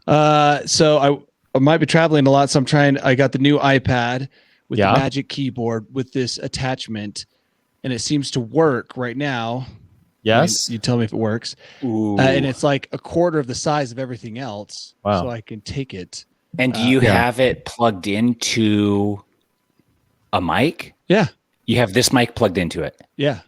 So I might be traveling a lot, so I got the new iPad with the Yeah. Magic Keyboard with this attachment, and it seems to work right now. Yes. You tell me if it works. And it's like a quarter of the size of everything else. Wow. So I can take it. And do you have it plugged into a mic? Yeah. You have this mic plugged into it. Yeah.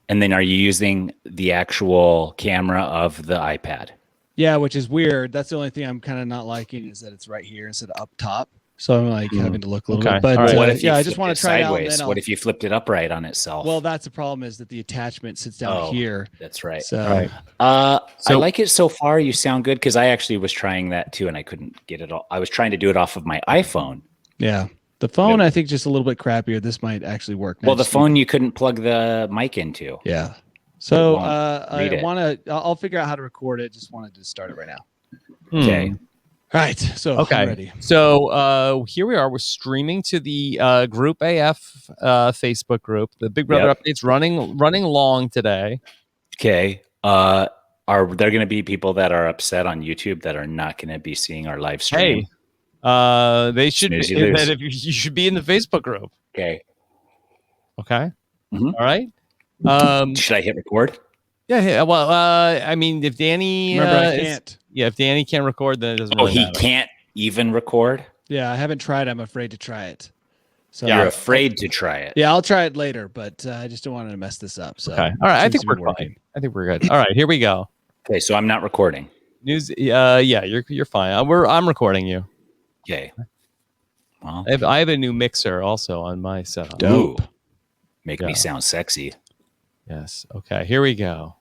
And then are you using the actual camera of the iPad? Yeah, which is weird. That's the only thing I'm kind of not liking is that it's right here instead of up top. So I'm like having to look a little bit. But right. What if you I just want to try sideways? it out. What if you flipped it upright on itself? Well, that's the problem is that the attachment sits down here. That's right. So, Right. I like it so far. You sound good because I actually was trying that too, and I couldn't get it all. I was trying to do it off of my iPhone. Yeah. The phone, I think, just a little bit crappier. This might actually work. Well, the phone you couldn't plug the mic into. Yeah. So I'll figure out how to record it. Just wanted to start it right now. Okay. All right. So I'm ready. So here we are. We're streaming to the Group AF Facebook group. The Big Brother updates running long today. Okay. Are there going to be people that are upset on YouTube that are not going to be seeing our live stream? Hey, they should be. Snooze, You should be in the Facebook group. Okay. Okay. Mhm. All right. Should I hit record? Yeah. Well, I mean, if Danny, Remember, I can't. If Danny can't record, then it doesn't. Really He matter. can't even record. Yeah, I haven't tried. I'm afraid to try it. So You're afraid to try it. Yeah, I'll try it later, but I just don't want to mess this up. So Okay. All right. I think we're fine. I think we're good. All right. Here we go. Okay, so I'm not recording. News. Yeah. You're fine. I'm recording you. Okay. Well, I have a new mixer also on my setup. Dope. Make me sound sexy. Yes. Okay. Here we go.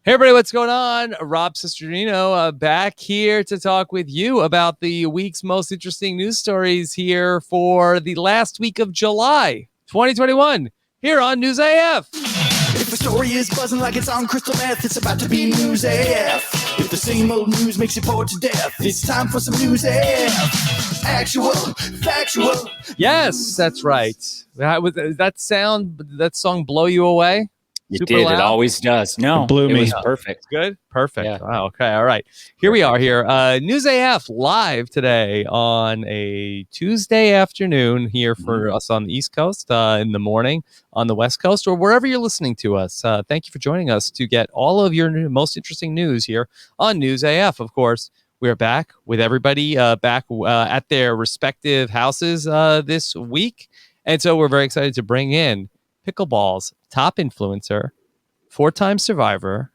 Hey everybody, what's going on? Rob Cesternino back here to talk with you about the week's most interesting news stories here for the last week of July 2021 here on News AF. If the story is buzzing like it's on crystal meth, it's about to be News AF. If the same old news makes you bored to death, it's time for some News AF. Actual, factual. Yes, that's right. That song blow you away? It Super did. loud? It always does. No, blew me. was perfect. Good? Perfect. Yeah. Wow, okay. All right. Here we are here. News AF live today on a Tuesday afternoon here for us on the East Coast, in the morning on the West Coast, or wherever you're listening to us. Thank you for joining us to get all of your most interesting news here on News AF. Of course, we're back with everybody back at their respective houses this week. And so we're very excited to bring in pickleball's top influencer, 4-time survivor,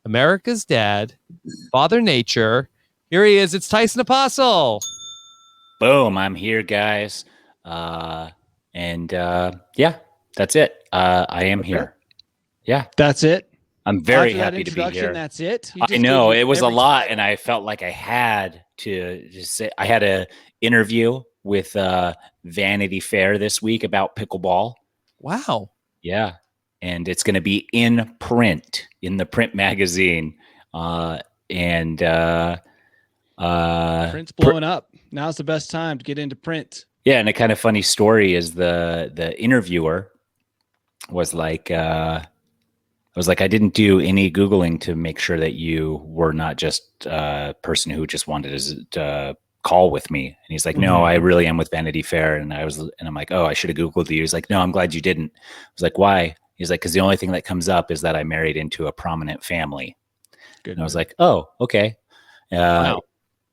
America's dad, Father Nature. Here he is. It's Tyson Apostle. Boom. I'm here, guys. Yeah, that's it. I am here. Yeah. That's it. I'm very After that happy to be introduction, here. That's it. I know it was a lot, and I felt like I had to just say I had an interview with Vanity Fair this week about pickleball. Wow. Yeah, and it's going to be in print in the print magazine, and Print's blowing up. Now's the best time to get into print. Yeah, and a kind of funny story is the interviewer was like, I was like, I didn't do any Googling to make sure that you were not just a person who just wanted to call with me. And he's like, no, I really am with Vanity Fair. And I'm like, oh, I should have Googled you. He's like, no, I'm glad you didn't. I was like, why? He's like, because the only thing that comes up is that I married into a prominent family. Good. And I was like, oh, okay. Wow.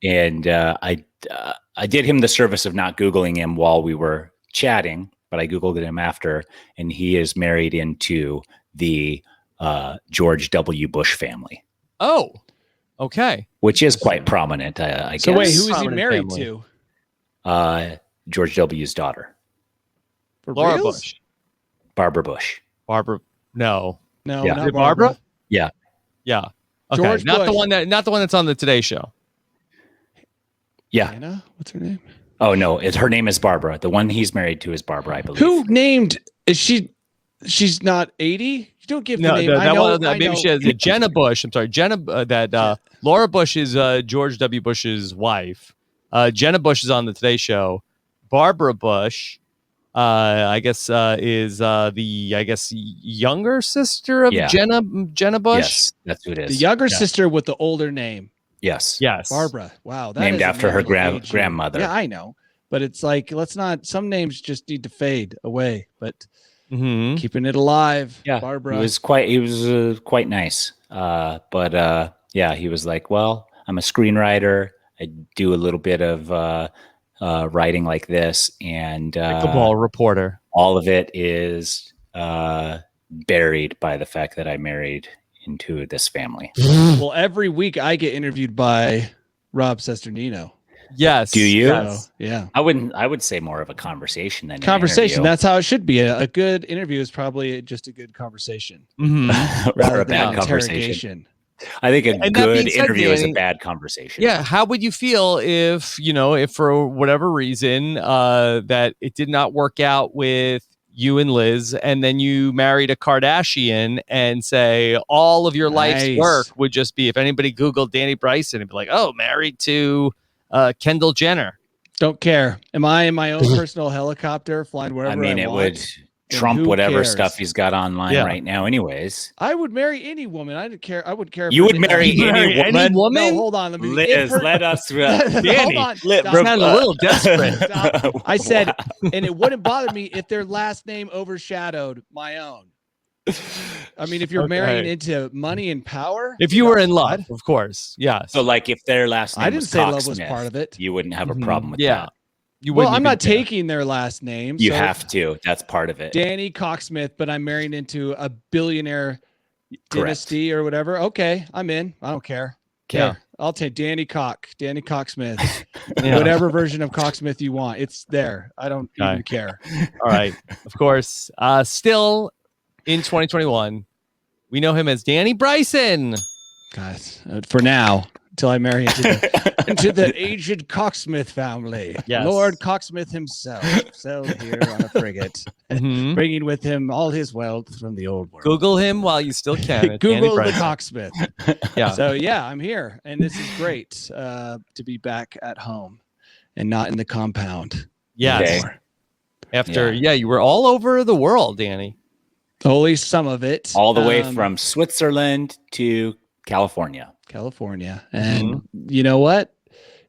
And I did him the service of not Googling him while we were chatting, but I Googled him after, and he is married into the George W. Bush family. Oh, okay. Which is quite prominent, I guess. So wait, who is he married to? George W.'s daughter. Laura Bush. Barbara Bush. Barbara. No. No, Yeah. not Barbara? Yeah. Yeah. Okay. George not Bush. the one that's on the Today Show. Yeah. Anna? What's her name? Oh no, her name is Barbara. The one he's married to is Barbara, I believe. Who named? Is she? She's not 80. You don't give the name. Maybe she has Jenna Bush. I'm sorry, Jenna. Laura Bush is George W. Bush's wife. Jenna Bush is on the Today Show. Barbara Bush, I guess, is the younger sister of Jenna Bush. Yes, that's who it is. The younger sister with the older name. Yes. Yes. Barbara. Wow. That Named is a after her name that'll age you. grandmother. Yeah, I know. But it's like, let's not, some names just need to fade away, but Mm-hmm. keeping it alive. Yeah. Barbara. He was quite nice. But yeah, he was like, well, I'm a screenwriter. I do a little bit of writing like this, and Pickleball reporter. all of it is buried by the fact that I married into this family. Well, every week I get interviewed by Rob Sesternino. Yes. Do you? Yes. So, yeah. I would say more of a conversation than an Conversation. interview. That's how it should be. A good interview is probably just a good conversation. Mm-hmm. or rather a than bad an conversation. interrogation. I think a And that good being said, interview is a Danny- bad conversation. Yeah. How would you feel if for whatever reason that it did not work out with you and Liz, and then you married a Kardashian, and say all of your life's Nice. work would just be, if anybody Googled Danny Bryson, it'd be like, oh, married to Kendall Jenner. Don't care. Am I in my own personal helicopter flying wherever I mean, I it want? would trump who whatever cares? stuff he's got online Yeah. right now, anyways. I would marry any woman. I didn't care. I wouldn't care. If You her would name- marry Marry any woman? No, hold on. Let me. if Liz, her- let us. Hold Danny, on. let- Stop. Sound a little desperate. Stop. I said, and it wouldn't bother me if their last name overshadowed my own. I mean, if you're Okay. marrying into money and power, If you were in love, of course. Yes. So, like, if their last name I didn't was say love was Cocksmith, part of it. you wouldn't have a Mhm. problem with Yeah. that. You Well, wouldn't I'm even not care. taking their last name. You so have to. That's part of it. Danny Cocksmith, but I'm marrying into a billionaire Correct. dynasty or whatever. Okay, I'm in. I don't care. Yeah. Here, I'll take Danny Cocksmith, Yeah. whatever version of Cocksmith you want. It's there. I don't Okay. even care. All right. Of course. Still in 2021, we know him as Danny Bryson. Guys, for now, until I marry into the aged Cocksmith family. Yes. Lord Cocksmith himself sailed here on a frigate, Mhm. bringing with him all his wealth from the old world. Google him while you still can. It's Danny Google the Bryson. Cocksmith. Yeah. So yeah, I'm here, and this is great to be back at home and not in the compound. Yes. Okay. After, you were all over the world, Danny. Only some of it, All the way from Switzerland to California. California. And you know what?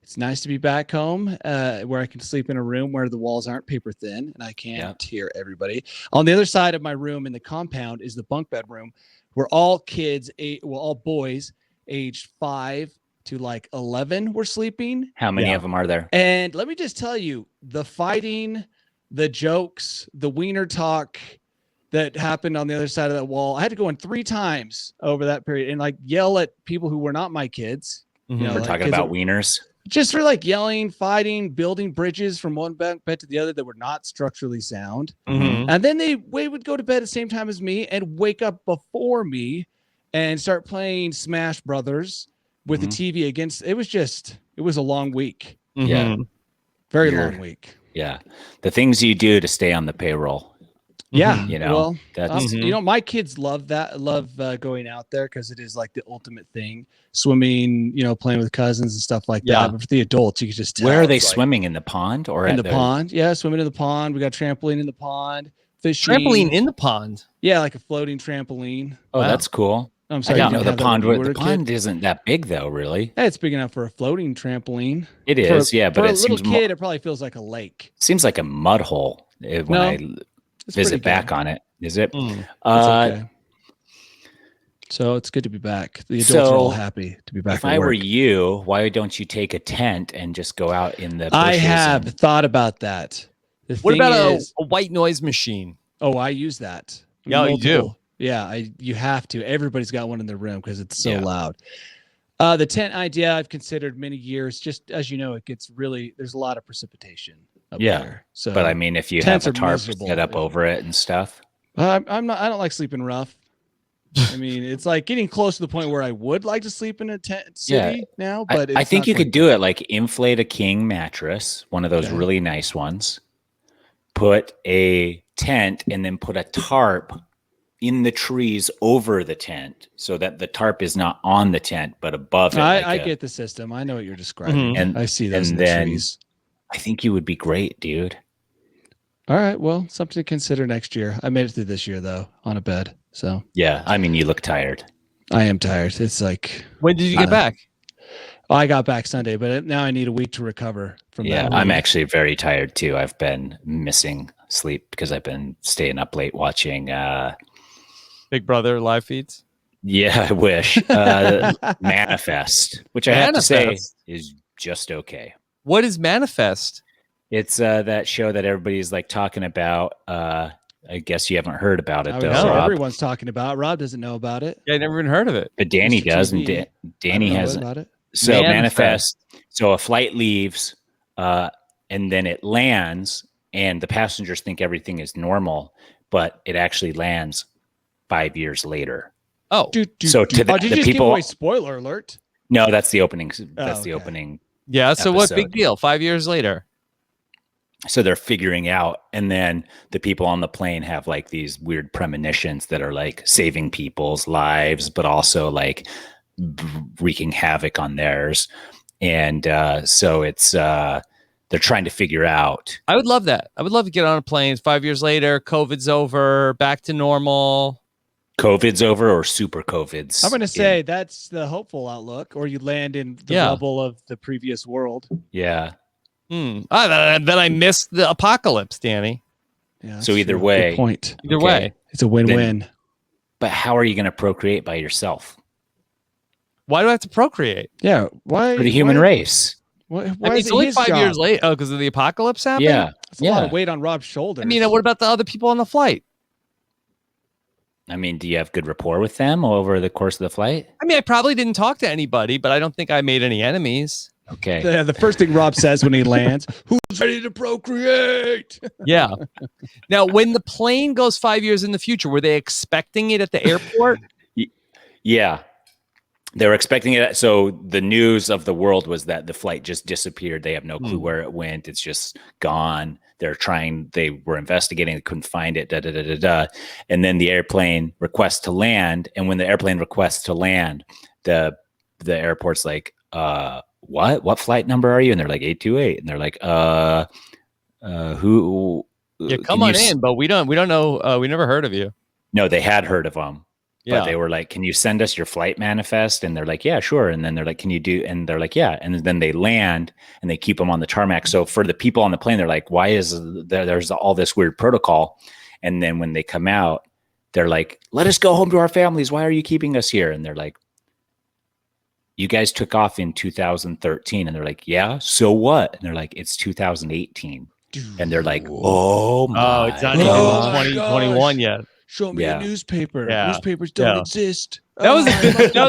It's nice to be back home where I can sleep in a room where the walls aren't paper thin and I can't hear everybody. On the other side of my room in the compound is the bunk bed room where all kids, all boys aged 5 to like 11 were sleeping. How many of them are there? And let me just tell you, the fighting, the jokes, the wiener talk that happened on the other side of that wall. I had to go in 3 times over that period and like yell at people who were not my kids. You know, We're like, talking 'cause about it- wieners. just for like yelling, fighting, building bridges from one bed to the other that were not structurally sound. Mhm. And then they would go to bed at the same time as me and wake up before me and start playing Smash Brothers with the TV against. It was a long week. Yeah. Mhm. Very You're- long week. Yeah. The things you do to stay on the payroll. Yeah. You know, well, that's you know, my kids love that, going out there because it is like the ultimate thing. Swimming, you know, playing with cousins and stuff like Yeah. that. But for the adults, you can just tell where are they it's like- swimming? In the pond or in at the pond. Yeah, swimming in the pond. We got trampoline in the pond. Fishing. Trampoline in the pond. Yeah, like a floating trampoline. Oh, Wow. that's cool. I'm I sorry. didn't you know didn't the have pond. that when you The were a kid? pond isn't that big, though. Really, Yeah, it's big enough for a floating trampoline. it For- is. Yeah, for but a it little seems kid, it probably feels like a lake. seems like a mud hole when No, I It's visit pretty back good. on it. Is it? Mm. It's Uh, okay. So it's good to be back. The adults are all So, happy to be back. If at I were work. you, why don't you take a tent and just go out in the bushes? I have and- thought about that. The What thing about is, a white noise machine? oh, I use that. Yeah, you do. Multiple- Yeah, you have to. Everybody's got one in their room because it's so Yeah. loud. The tent idea I've considered many years. Just as you know, it gets really. There's a lot of precipitation up Yeah, there. So, But I mean, if you have tents a are tarp miserable. set up over it and stuff. I'm not. I don't like sleeping rough. I mean, it's like getting close to the point where I would like to sleep in a tent city now. But I it's think not you quite could do it like inflate a king mattress, one of those Okay. really nice ones. Put a tent and then put a tarp in the trees over the tent so that the tarp is not on the tent but above it. I get the system. I know what you're describing. And- I see those and in the then- trees. I think you would be great, dude. All right. Well, something to consider next year. I made it through this year though on a bed, so Yeah, I mean, you look tired. I am tired. It's like When did you get back? I got back Sunday, but now I need a week to recover from that. Yeah, I'm actually very tired too. I've been missing sleep because I've been staying up late watching Big Brother live feeds. Yeah, I wish. Manifest, which I have to say is just okay. What is Manifest? It's that show that everybody's like talking about. I guess you haven't heard about it though. Know. Rob. Everyone's talking about. Rob doesn't know about it. Yeah, I never even heard of it. But Danny does, and Danny has about it. So Manifest. So a flight leaves, and then it lands, and the passengers think everything is normal, but it actually lands 5 years later. Oh, so to the, did you the just people. Give away spoiler alert. No, that's the opening. That's the opening. Yeah. So episode. what big deal? 5 years later. So they're figuring out, and then the people on the plane have like these weird premonitions that are like saving people's lives, but also like wreaking havoc on theirs. And so it's they're trying to figure out. I would love that. I would love to get on a plane 5 years later. COVID's over, back to normal. COVID's over, or super COVID's. I'm going to say that's the hopeful outlook, or you land in the rubble of the previous world. Yeah. Then I missed the apocalypse, Danny. Yeah. So either way, Either way, it's a win-win. But how are you going to procreate by yourself? Why do I have to procreate? Yeah. Why? For the human race. Why I mean, it's only 5 years late. Oh, because of the apocalypse happened? Yeah. That's a lot of weight on Rob's shoulders. I mean, what about the other people on the flight? I mean, do you have good rapport with them over the course of the flight? I mean, I probably didn't talk to anybody, but I don't think I made any enemies. Okay. The first thing Rob says when he lands, who's ready to procreate? Yeah. Now, when the plane goes 5 years in the future, were they expecting it at the airport? Yeah. They were expecting it. So the news of the world was that the flight just disappeared. They have no clue where it went. It's just gone. They were investigating. They couldn't find it. And then the airplane requests to land. And when the airplane requests to land, the airport's like, what flight number are you? And they're like 828. And they're like, who? Yeah, come on in, but we don't know. We never heard of you. No, they had heard of them. Yeah. But they were like, can you send us your flight manifest? And they're like, yeah, sure. And then they're like, can you do? And they're like, yeah. And then they land and they keep them on the tarmac. So for the people on the plane, they're like, why is there's all this weird protocol? And then when they come out, they're like, let us go home to our families. Why are you keeping us here? And they're like, you guys took off in 2013. And they're like, yeah, so what? And they're like, it's 2018. And they're like, oh my. Oh, it's not even 2021 yet. Show me a newspaper. Yeah. Newspapers don't exist. That was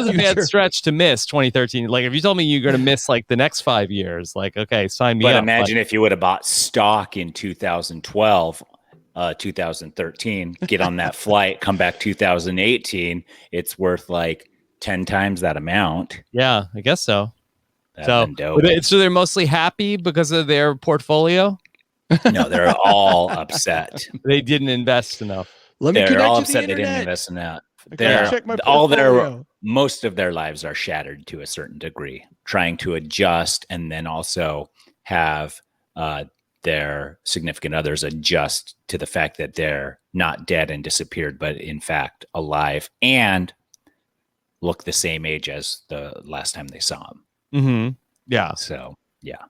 a bad stretch to miss 2013. Like if you told me you're going to miss like the next 5 years, like, okay, sign me up. But imagine if you would have bought stock in 2012, 2013, get on that flight, come back 2018, it's worth like 10 times that amount. Yeah, I guess so. So they're mostly happy because of their portfolio? No, they're all upset. They didn't invest enough. They're all upset they didn't invest in that. Most of their lives are shattered to a certain degree, trying to adjust and then also have their significant others adjust to the fact that they're not dead and disappeared, but in fact alive and look the same age as the last time they saw them. Mm-hmm. Yeah. So, yeah.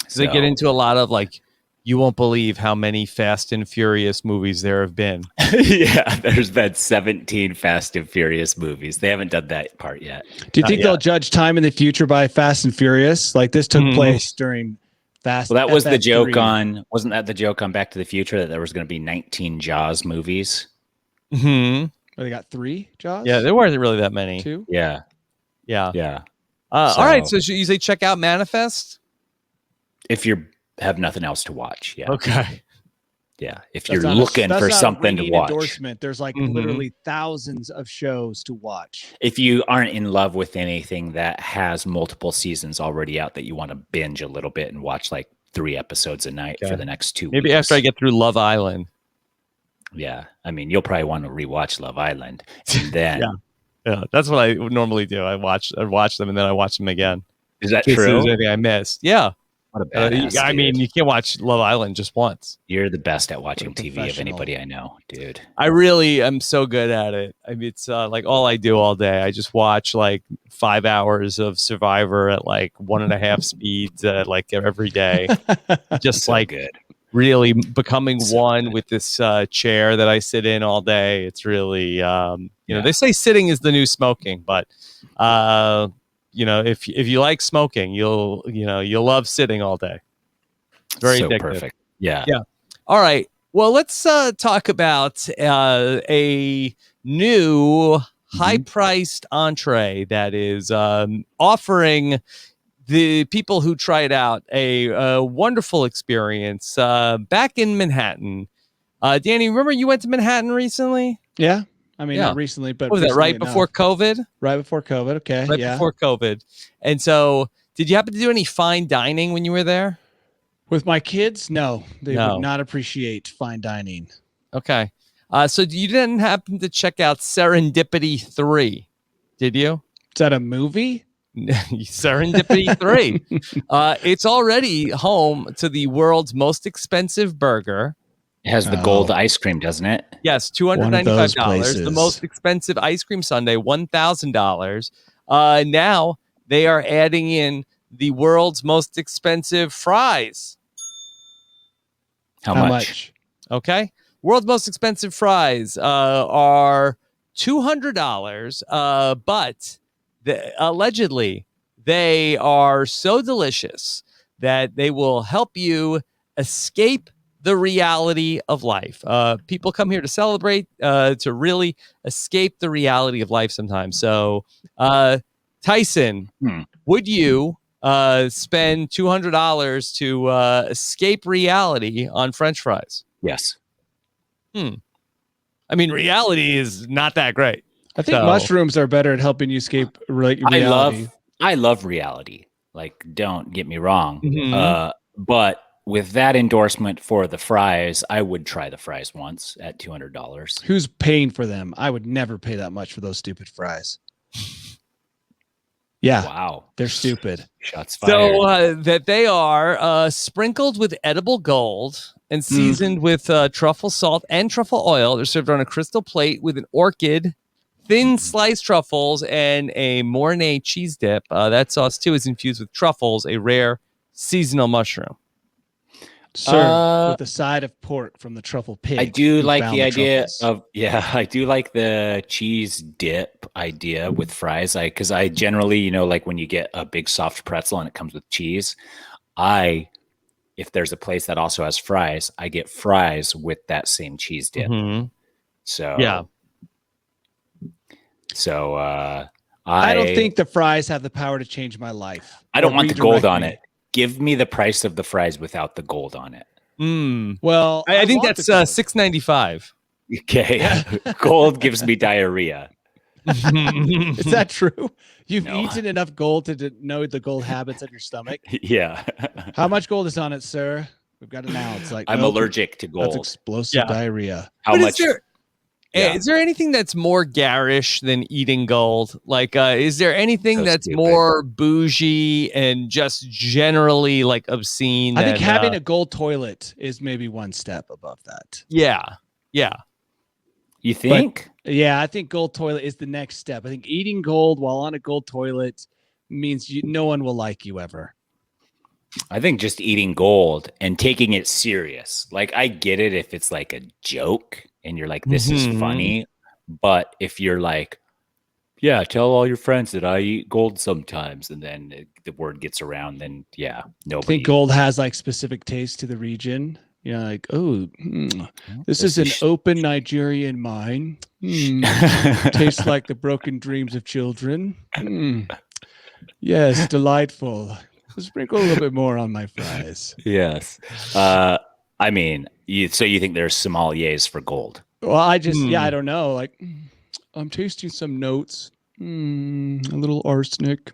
So they get into a lot of like, you won't believe how many Fast and Furious movies there have been. Yeah, there's been 17 Fast and Furious movies. They haven't done that part yet. Do you think they'll judge time in the future by Fast and Furious? Like this took place during Fast. Well, that was the joke wasn't that the joke on Back to the Future that there was going to be 19 Jaws movies? Mm-hmm. They got 3 Jaws? Yeah, there weren't really that many. 2? Yeah. Yeah. Yeah. All right. So you say check out Manifest? If you have nothing else to watch. Yeah. Okay. Yeah. If you're looking for something to watch. Endorsement. There's like literally thousands of shows to watch. If you aren't in love with anything that has multiple seasons already out that you want to binge a little bit and watch like 3 episodes a night for the next 2 weeks. Maybe after I get through Love Island. Yeah. I mean, you'll probably want to rewatch Love Island. And then Yeah, that's what I would normally do. I watch them and then I watch them again. Is that true? true? There's anything I missed. Yeah. What a badass, I mean, dude. you can't watch Love Island just once. You're the best at watching What a TV of professional. anybody I know, dude. I really am so good at it. I mean, it's like all I do all day. I just watch like 5 hours of Survivor at like 1.5 speeds, like every day. Just So like good. really becoming So one good. with this chair that I sit in all day. It's really, you know, Yeah. they say sitting is the new smoking, but you know, if you like smoking, you'll love sitting all day. It's very so addictive. perfect. Yeah. Yeah. All right. Well, let's talk about a new high-priced entree that is offering the people who try it out a wonderful experience back in Manhattan. Danny, remember you went to Manhattan recently? Yeah. I mean, Yeah. not recently, but What was that, right before COVID? Right before COVID. Okay. Right yeah. before COVID. And so, did you happen to do any fine dining when you were there? With my kids, no, they No. would not appreciate fine dining. Okay. So you didn't happen to check out Serendipity 3, did you? Is that a movie? Serendipity 3. It's already home to the world's most expensive burger. It has the gold ice cream, doesn't it? Yes, One of those $295. The places. most expensive ice cream sundae, $1,000. Now they are adding in the world's most expensive fries. How much? Okay. World's most expensive fries are $200, but allegedly they are so delicious that they will help you escape the reality of life. People come here to celebrate, to really escape the reality of life sometimes. So, Tyson, would you spend $200 to escape reality on French fries? Yes. I mean, reality is not that great. I think mushrooms are better at helping you escape reality. I love reality. Like, don't get me wrong. Mhm. But with that endorsement for the fries, I would try the fries once at $200. Who's paying for them? I would never pay that much for those stupid fries. Yeah. Wow. They're stupid. Shots fired. So that they are sprinkled with edible gold and seasoned with truffle salt and truffle oil. They're served on a crystal plate with an orchid, thin sliced truffles, and a Mornay cheese dip. That sauce, too, is infused with truffles, a rare seasonal mushroom. Served with a side of pork from the truffle pig. I do like found the idea truffles. I do like the cheese dip idea with fries. Because I generally, like when you get a big soft pretzel and it comes with cheese, if there's a place that also has fries, I get fries with that same cheese dip. Mm-hmm. So yeah. So I don't think the fries have the power to change my life. I don't want the gold on me. it. Give me the price of the fries without the gold on it. Well, I think that's $6.95. Okay. Gold gives me diarrhea. Is that true? You've eaten enough gold to know the gold habits of your stomach? Yeah. How much gold is on it, sir? We've got it now. It's like I'm allergic to gold. That's explosive diarrhea. How much? Is there anything that's more garish than eating gold? Like, is there anything that's more bougie and just generally like obscene? I think having a gold toilet is maybe one step above that. Yeah. Yeah. You think? But, yeah, I think gold toilet is the next step. I think eating gold while on a gold toilet means no one will like you ever. I think just eating gold and taking it serious. Like, I get it if it's like a joke and you're like, this is funny. But if you're like, yeah, tell all your friends that I eat gold sometimes, and then the word gets around, then nobody. I think gold has like specific taste to the region. Like, this is an open Nigerian mine. Tastes like the broken dreams of children. Yes, delightful. Sprinkle a little bit more on my fries. Yes. I mean, so you think there's sommeliers for gold? Well, I don't know. Like, I'm tasting some notes. A little arsenic,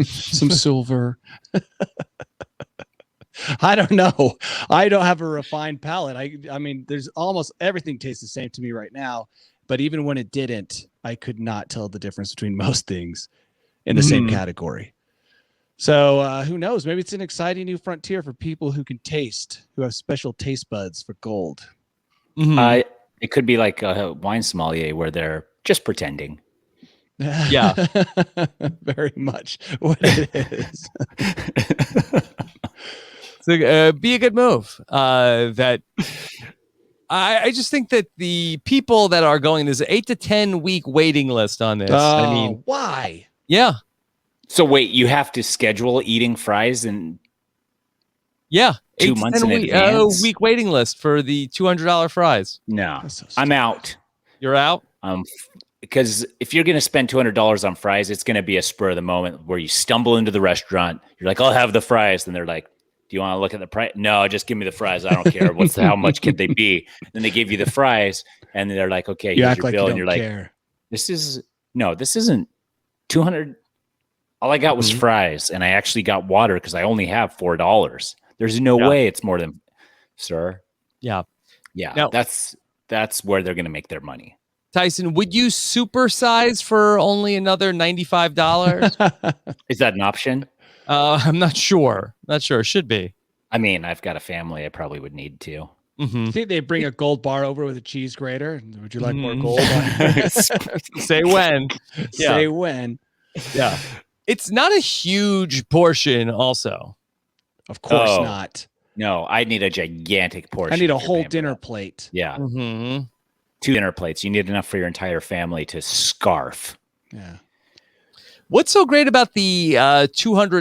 some silver. I don't know. I don't have a refined palate. I mean, there's almost everything tastes the same to me right now. But even when it didn't, I could not tell the difference between most things in the same category. So who knows? Maybe it's an exciting new frontier for people who can taste, who have special taste buds for gold. Mm-hmm. It could be like a wine sommelier where they're just pretending. Yeah. Very much what it is. So, be a good move. That I just think that the people that are going, there's an 8 to 10 week waiting list on this. Oh, I mean, why? yeah. So wait, you have to schedule eating fries and Yeah. 2 months in advance? Week waiting list for the $200 fries. No, That's so I'm stupid. out. You're out? Because if you're going to spend $200 on fries, it's going to be a spur of the moment where you stumble into the restaurant. You're like, I'll have the fries. And they're like, do you want to look at the price? No, just give me the fries. I don't care. How much could they be? Then they give you the fries and they're like, okay, You here's act your like bill. you And don't you're care. like, this isn't 200. All I got was fries and I actually got water because I only have $4. There's no way it's more than, sir. Yeah. Yeah. Now- that's where they're going to make their money. Tyson, would you supersize for only another $95? Is that an option? I'm not sure. Not sure. Should be. I mean, I've got a family. I probably would need to. Mm-hmm. I think they bring a gold bar over with a cheese grater. Would you like more gold? Say when. Say when. Yeah. It's not a huge portion also. Of course Oh. not. No, I need a gigantic portion. I need a if you're whole paying for dinner that. plate. Yeah. Mm-hmm. 2 dinner plates. You need enough for your entire family to scarf. Yeah. What's so great about the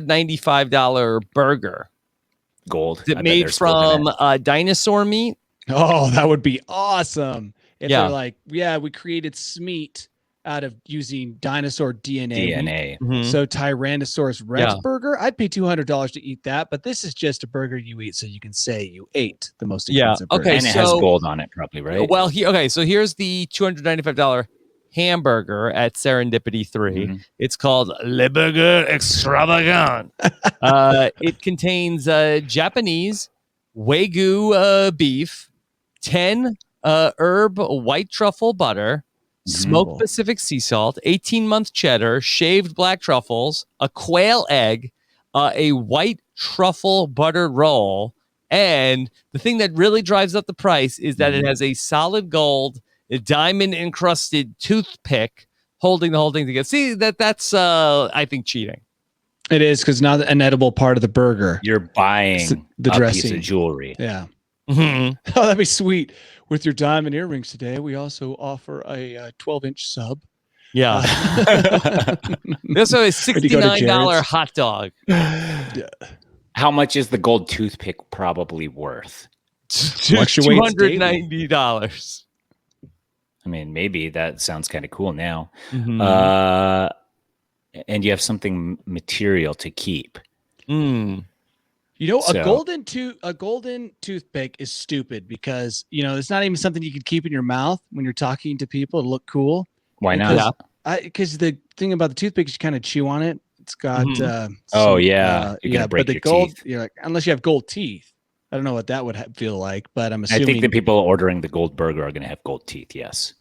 $295 burger? Gold. Is it I bet made there's gold in from it. dinosaur meat? Oh, that would be awesome. If Yeah. they're like, yeah, we created Smeat out of using dinosaur DNA. DNA. Mhm. So Tyrannosaurus Rex Yeah. burger, I'd pay $200 to eat that, but this is just a burger you eat so you can say you ate the most Yeah, expensive burger. okay, And it has so- gold on it, probably, right? Well, so here's the $295 hamburger at Serendipity 3. Mhm. It's called Le Burger Extravagant. It contains Japanese Wagyu beef, 10 herb white truffle butter, smoked Mhm. Pacific sea salt, 18-month cheddar, shaved black truffles, a quail egg, a white truffle butter roll, and the thing that really drives up the price is that it has a solid gold, a diamond-encrusted toothpick holding the whole thing together. See, that's I think, cheating. It is because not an edible part of the burger. You're buying the a piece dressing. of jewelry. Yeah. Mhm. Oh, that'd be sweet. With your diamond earrings today, we also offer a 12-inch sub. Yeah. There's a Or do you go to $69 Jared's? hot dog. How much is the gold toothpick probably worth? Fluctuates daily. $290. I mean, maybe that sounds kind of cool now. Mhm. And you have something material to keep. Mm. You know, So- a golden toothpick is stupid because, you know, it's not even something you could keep in your mouth when you're talking to people to look cool. Why Because- not? Because the thing about the toothpick is you kind of chew on it. It's got Oh, yeah. You're gonna break but the your gold, teeth. you're like, unless you have gold teeth. I don't know what that would feel like, but I'm I assuming think the people ordering the gold burger are going to have gold teeth. Yes.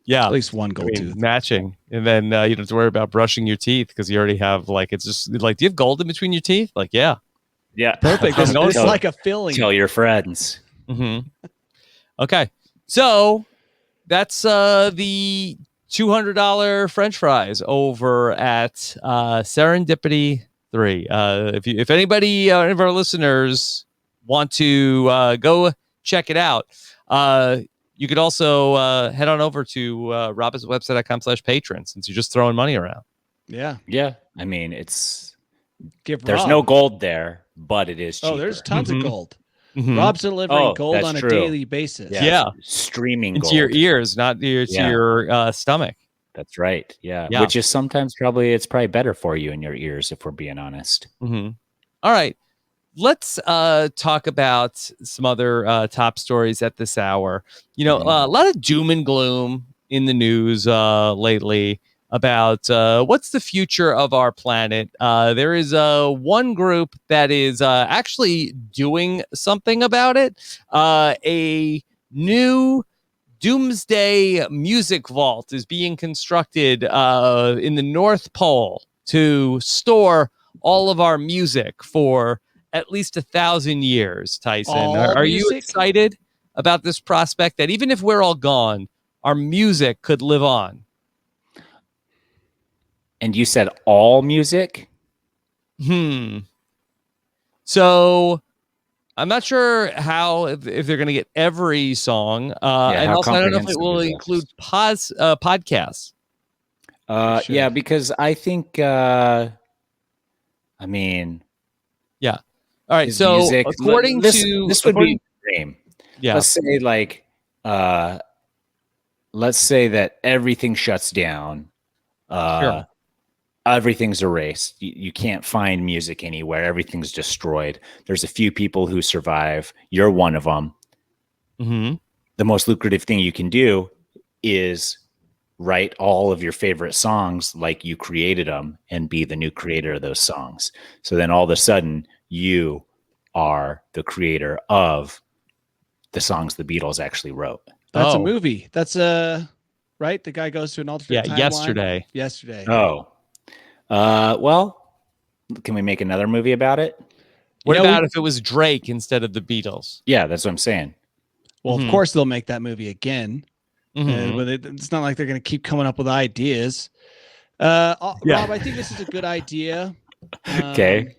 Yeah. at least one gold I mean, tooth. matching, and then you don't have to worry about brushing your teeth because you already have it's just like, do you have gold in between your teeth? Like, yeah. Yeah. Perfect. It's, it's like a filling. Tell your friends. Okay, so that's the $200 French fries over at Serendipity 3. If anybody, any of our listeners want to go check it out, you could also head on over to Robin's website.com/patron since you're just throwing money around. Yeah. Yeah. I mean, Give there's Rob. no gold there, but it is cheaper. Oh, there's tons of gold. Mhm. Rob's delivering Oh, gold that's on a true. daily basis. Yeah. Streaming Into gold. your ears, not to your stomach. That's right. Yeah. Yeah. Which is sometimes it's probably better for you in your ears if we're being honest. Mm-hmm. All right. Let's talk about some other top stories at this hour. You know, a lot of doom and gloom in the news lately about what's the future of our planet. There is one group that is actually doing something about it. A new doomsday music vault is being constructed in the North Pole to store all of our music for at least 1,000 years, Tyson. All Are you music? excited about this prospect that even if we're all gone, our music could live on? And you said all music? So I'm not sure how if they're going to get every song, and also I don't know if it will include podcasts. Yeah, because I think, I mean, yeah. All right. So music, according to this would be the dream. Yeah. Let's say let's say that everything shuts down. Sure. Everything's erased. You can't find music anywhere. Everything's destroyed. There's a few people who survive. You're one of them. Mm-hmm. The most lucrative thing you can do is write all of your favorite songs like you created them and be the new creator of those songs. So then all of a sudden you are the creator of the songs the Beatles actually wrote. That's a movie. That's right. The guy goes to an alternate timeline. Yesterday. Oh, well, can we make another movie about it? What about if it was Drake instead of the Beatles? Yeah, that's what I'm saying. Well, of course they'll make that movie again. But it's not like they're going to keep coming up with ideas. Rob, I think this is a good idea. Okay.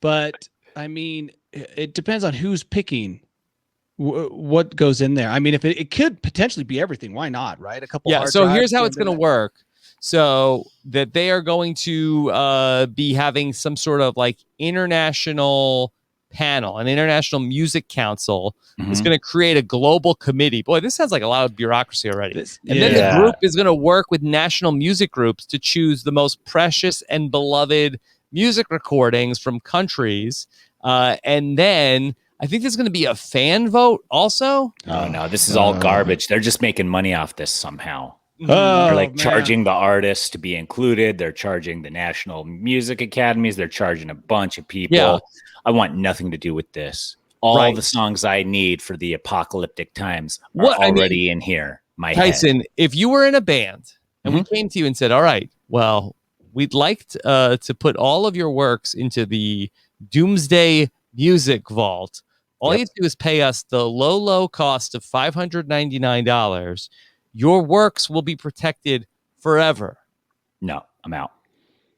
But I mean, it depends on who's picking what goes in there. I mean, if it could potentially be everything, why not? Right? A couple. Yeah. So here's how it's going to work. So that they are going to be having some sort of like international panel, an international music council is going to create a global committee. Boy, this sounds like a lot of bureaucracy already. And then the group is going to work with national music groups to choose the most precious and beloved music recordings from countries. And then I think there's going to be a fan vote also. Oh, no, this is all garbage. They're just making money off this somehow. Oh, they're charging the artists to be included. They're charging the national music academies. They're charging a bunch of people. Yeah. I want nothing to do with this. All the songs I need for the apocalyptic times are already in here. Tyson, if you were in a band and we came to you and said, all right, well, we'd like to put all of your works into the Doomsday Music Vault. All you have to do is pay us the low cost of $599. Your works will be protected forever. No, I'm out.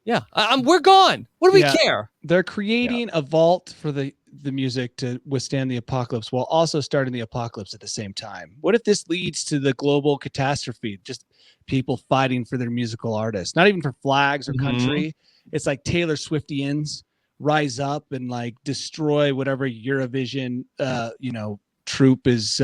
Yeah, we're gone. What do we care? They're creating a vault for the music to withstand the apocalypse while also starting the apocalypse at the same time. What if this leads to the global catastrophe? Just people fighting for their musical artists, not even for flags or country. It's like Taylor Swiftians rise up and like destroy whatever Eurovision, troop is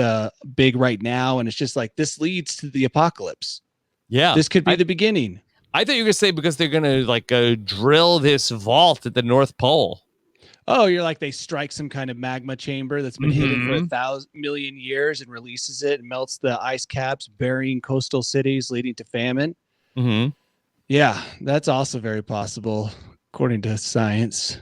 big right now. And it's just like, this leads to the apocalypse. Yeah. This could be the beginning. I thought you were going to say because they're going to like drill this vault at the North Pole. Oh, you're like they strike some kind of magma chamber that's been hidden for 1,000 million years and releases it and melts the ice caps, burying coastal cities, leading to famine. Yeah, that's also very possible, according to science.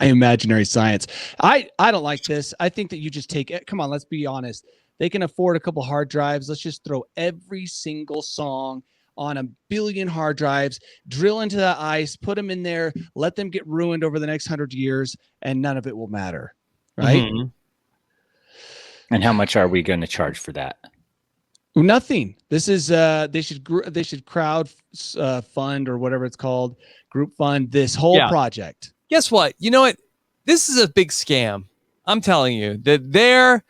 Imaginary science. I don't like this. I think that you just take it. Come on, let's be honest. They can afford a couple hard drives. Let's just throw every single song on 1 billion hard drives, drill into the ice, put them in there, let them get ruined over the next 100 years, and none of it will matter. Right? And how much are we going to charge for that? Nothing. This is they should crowd fund or whatever it's called, group fund this whole project. Guess what? You know what? This is a big scam. I'm telling you that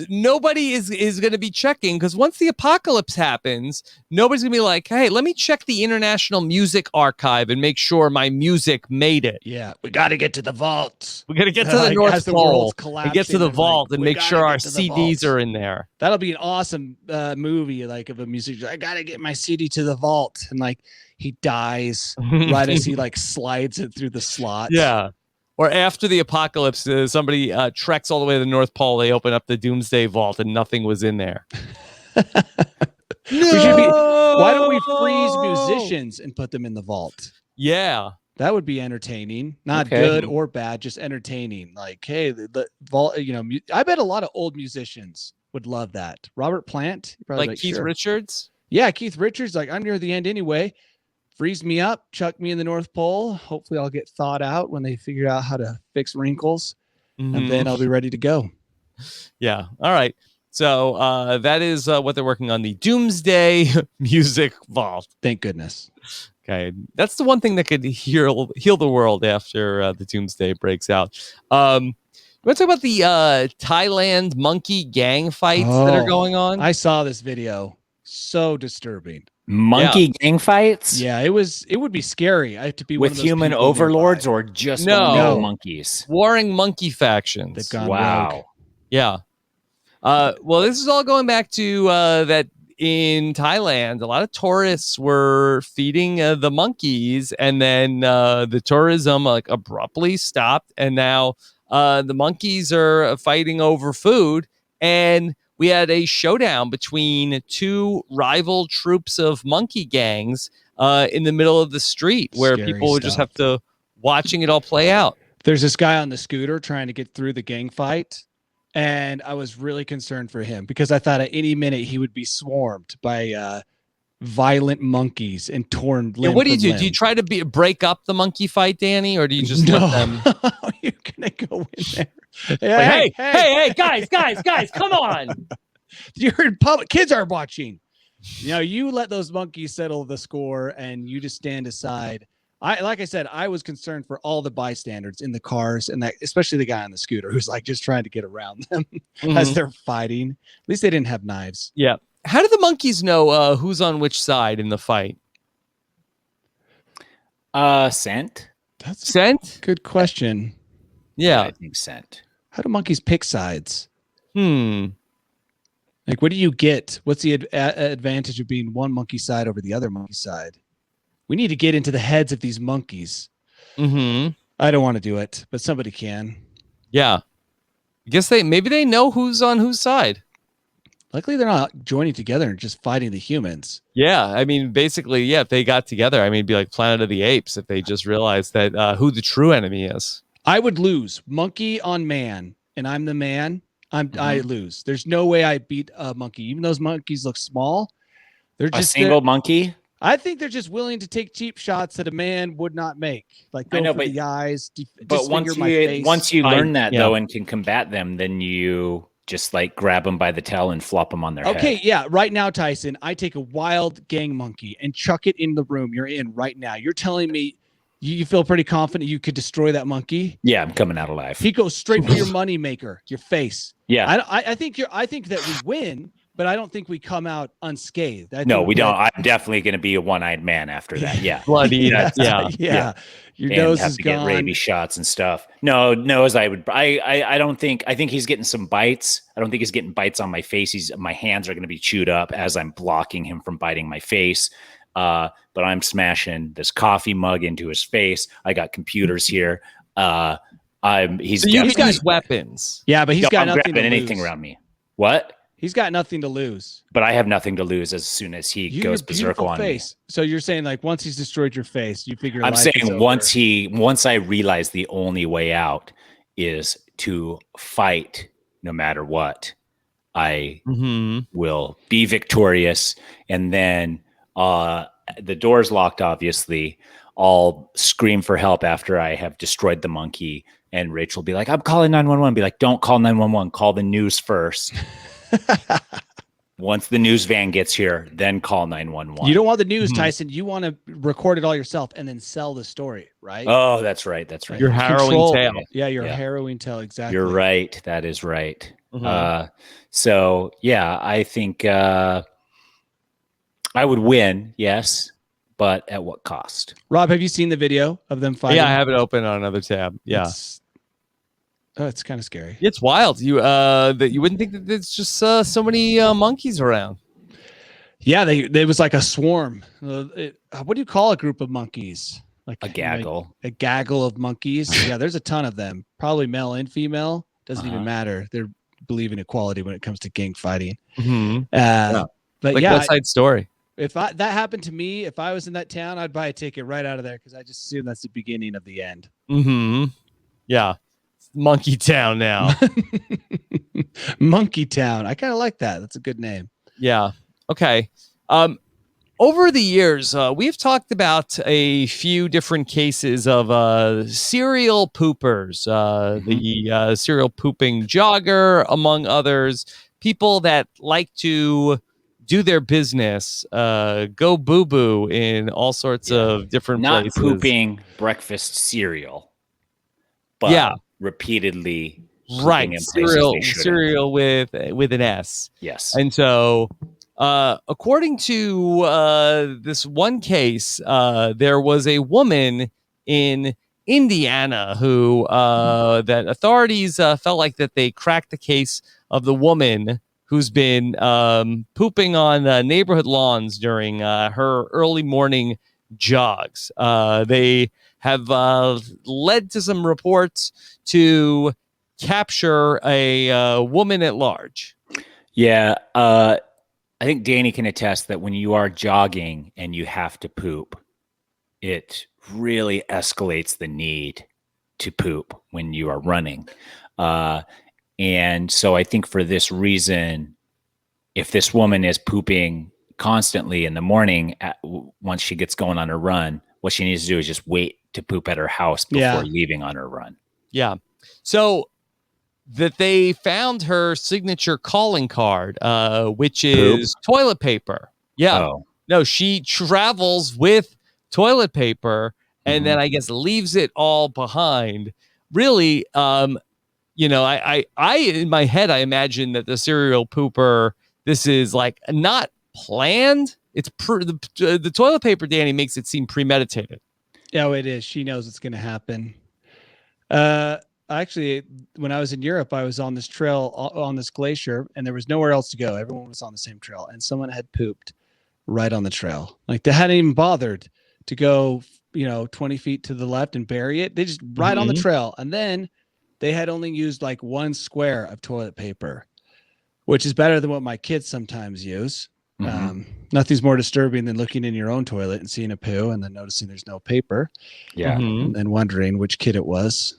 nobody is going to be checking, because once the apocalypse happens, nobody's going to be like, hey, let me check the International Music Archive and make sure my music made it. Yeah, we got to get to the vault. We got to get to the North Pole and get to the vault and make sure our CDs are in there. That'll be an awesome movie, like of a musician. I got to get my CD to the vault. And like he dies right as he like slides it through the slot. Yeah. Or after the apocalypse, somebody treks all the way to the North Pole. They open up the Doomsday Vault and nothing was in there. Why don't we freeze musicians and put them in the vault? Yeah. That would be entertaining. Not good or bad, just entertaining. Like, hey, the vault, I bet a lot of old musicians would love that. Robert Plant. Like Keith Richards? Yeah, Keith Richards. Like, I'm near the end anyway. freeze me up, chuck me in the North Pole. Hopefully I'll get thawed out when they figure out how to fix wrinkles, and then I'll be ready to go. Yeah. All right. So that is what they're working on, the Doomsday Music Vault. Thank goodness. Okay. That's the one thing that could heal the world after the Doomsday breaks out. You want to talk about the Thailand monkey gang fights that are going on? I saw this video. So disturbing. Monkey gang fights? Yeah, it would be scary. I have to be with one of those human overlords nearby. Or just no monkeys? Warring monkey factions. They've gone rogue. Yeah. Well, this is all going back to that in Thailand. A lot of tourists were feeding the monkeys, and then the tourism abruptly stopped, and now the monkeys are fighting over food, and we had a showdown between two rival troops of monkey gangs in the middle of the street, where people would just have to watching it all play out. There's this guy on the scooter trying to get through the gang fight, and I was really concerned for him because I thought at any minute he would be swarmed by violent monkeys and torn limb. What do you do? Do you try to break up the monkey fight, Danny, or do you just let them? You're gonna go in there. Hey, guys, come on! You're in public. Kids are watching. You let those monkeys settle the score, and you just stand aside. Like I said, I was concerned for all the bystanders in the cars, and that especially the guy on the scooter who's just trying to get around them as they're fighting. At least they didn't have knives. Yeah. How do the monkeys know who's on which side in the fight? Scent. That's scent. Good question. Yeah, I think scent. How do monkeys pick sides? Like, what do you get? What's the advantage of being one monkey side over the other monkey side? We need to get into the heads of these monkeys. I don't want to do it, but somebody can. Yeah. I guess maybe they know who's on whose side. Luckily, they're not joining together and just fighting the humans. Yeah. I mean, basically, yeah, if they got together, I mean, it'd be like Planet of the Apes if they just realized that who the true enemy is. I would lose. Monkey on man, and I'm the man. I lose. There's no way I beat a monkey. Even those monkeys look small. They're just a single monkey. I think they're just willing to take cheap shots that a man would not make. Like go for the eyes. But once you learn that though and can combat them, then you just grab them by the tail and flop them on their head. Okay, yeah. Right now, Tyson, I take a wild gang monkey and chuck it in the room you're in right now. You're telling me you feel pretty confident you could destroy that monkey? Yeah, I'm coming out alive. He goes straight for your money maker, your face. Yeah, I think that we win. But I don't think we come out unscathed. No, we don't. I'm definitely going to be a one-eyed man after that. Yeah. Bloody. Yeah. Your nose is gone. Get rabies shots and stuff. No, as I would. I don't think. I think he's getting some bites. I don't think he's getting bites on my face. My hands are going to be chewed up as I'm blocking him from biting my face. But I'm smashing this coffee mug into his face. I got computers here. He's got weapons. Yeah, but he's got nothing to lose. Anything around me. What? He's got nothing to lose. But I have nothing to lose as soon as he goes berserk on me. So you're saying once he's destroyed your face, you figure I'm saying once I realize the only way out is to fight no matter what, I will be victorious. And then the door's locked, obviously. I'll scream for help after I have destroyed the monkey. And Rachel will be like, I'm calling 911. Be like, don't call 911. Call the news first. Once the news van gets here, then call 911. You don't want the news, Tyson. You want to record it all yourself and then sell the story, right? Oh, that's right. Your harrowing tale. Yeah, your harrowing tale. Exactly. You're right. That is right. So yeah, I think I would win. Yes. But at what cost? Rob, have you seen the video of them fighting? Yeah, I have it open on another tab. Yeah. It's kind of scary. It's wild. You wouldn't think that there's just so many monkeys around. Yeah, there was like a swarm. What do you call a group of monkeys? Like a gaggle. A gaggle of monkeys. Yeah, there's a ton of them. Probably male and female. Doesn't even matter. They're believing equality when it comes to gang fighting. But West Side Story. If that happened to me, if I was in that town, I'd buy a ticket right out of there because I just assume that's the beginning of the end. Yeah. Monkey Town now. Monkey Town. I kind of like that. That's a good name. Yeah. Okay. over the years, we've talked about a few different cases of serial poopers, the serial pooping jogger, among others, people that like to do their business, go boo-boo in all sorts of different Not places. pooping breakfast cereal, but repeatedly pooping in places they shouldn't. Cereal with an S. Yes. And so according to this one case, there was a woman in Indiana who that authorities felt like that they cracked the case of the woman who's been pooping on neighborhood lawns during her early morning jogs. They have led to some reports to capture a woman at large. Yeah. I think Danny can attest that when you are jogging and you have to poop, it really escalates the need to poop when you are running. And so I think for this reason, if this woman is pooping constantly in the morning, once she gets going on her run, what she needs to do is just wait to poop at her house before leaving on her run. Yeah. So that they found her signature calling card, which is toilet paper. Yeah. Oh. No, she travels with toilet paper and then I guess leaves it all behind. Really, you know, I in my head, I imagine that the serial pooper, this is like not planned. It's the toilet paper, Danny, makes it seem premeditated. Yeah, it is. She knows it's going to happen. Actually, when I was in Europe, I was on this trail on this glacier and there was nowhere else to go. Everyone was on the same trail and someone had pooped right on the trail. Like they hadn't even bothered to go, 20 feet to the left and bury it. They just right on the trail. And then they had only used like one square of toilet paper, which is better than what my kids sometimes use. Nothing's more disturbing than looking in your own toilet and seeing a poo and then noticing there's no paper. Yeah. And then wondering which kid it was.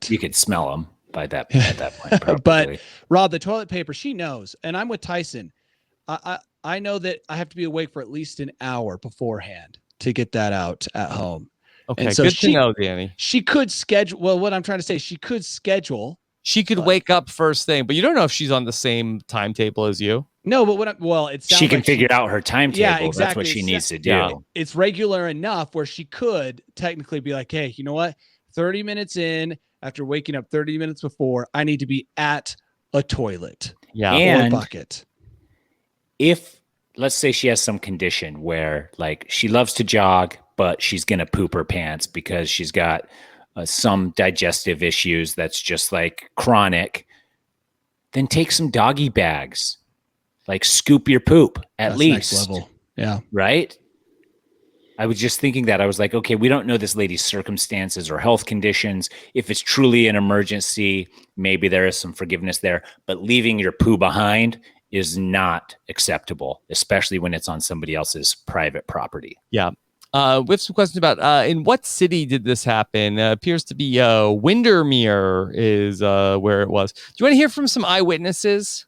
You could smell them by that at that point. Probably. But Rob, the toilet paper, she knows, and I'm with Tyson. I know that I have to be awake for at least an hour beforehand to get that out at home. Okay, and so good to know, Danny. She could schedule. Well, what I'm trying to say, she could schedule. She could wake up first thing, but you don't know if she's on the same timetable as you. No, but she can figure out her timetable. Yeah, exactly. That's what she needs to do. Yeah. It's regular enough where she could technically be like, hey, you know what? 30 minutes in, after waking up 30 minutes before, I need to be at a toilet. Yeah. And or a bucket. If, let's say she has some condition where like she loves to jog, but she's going to poop her pants because she's got some digestive issues that's just like chronic, then take some doggy bags. Like scoop your poop at least. Next level. Yeah. Right? I was just thinking that. I was like, okay, we don't know this lady's circumstances or health conditions. If it's truly an emergency, maybe there is some forgiveness there. But leaving your poo behind is not acceptable, especially when it's on somebody else's private property. Yeah. We have some questions about in what city did this happen? Appears to be Windermere is where it was. Do you want to hear from some eyewitnesses?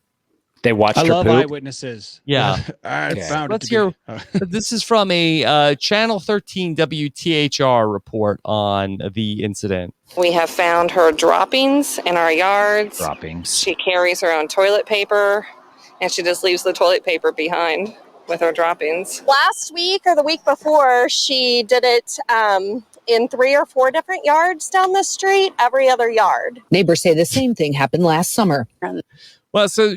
They watched her love poop? eyewitnesses. Yeah. Let's hear. This is from a Channel 13 WTHR report on the incident. We have found her droppings in our yards. Droppings. She carries her own toilet paper, and she just leaves the toilet paper behind with her droppings. Last week or the week before, she did it in 3 or 4 different yards down the street, every other yard. Neighbors say the same thing happened last summer. Well, so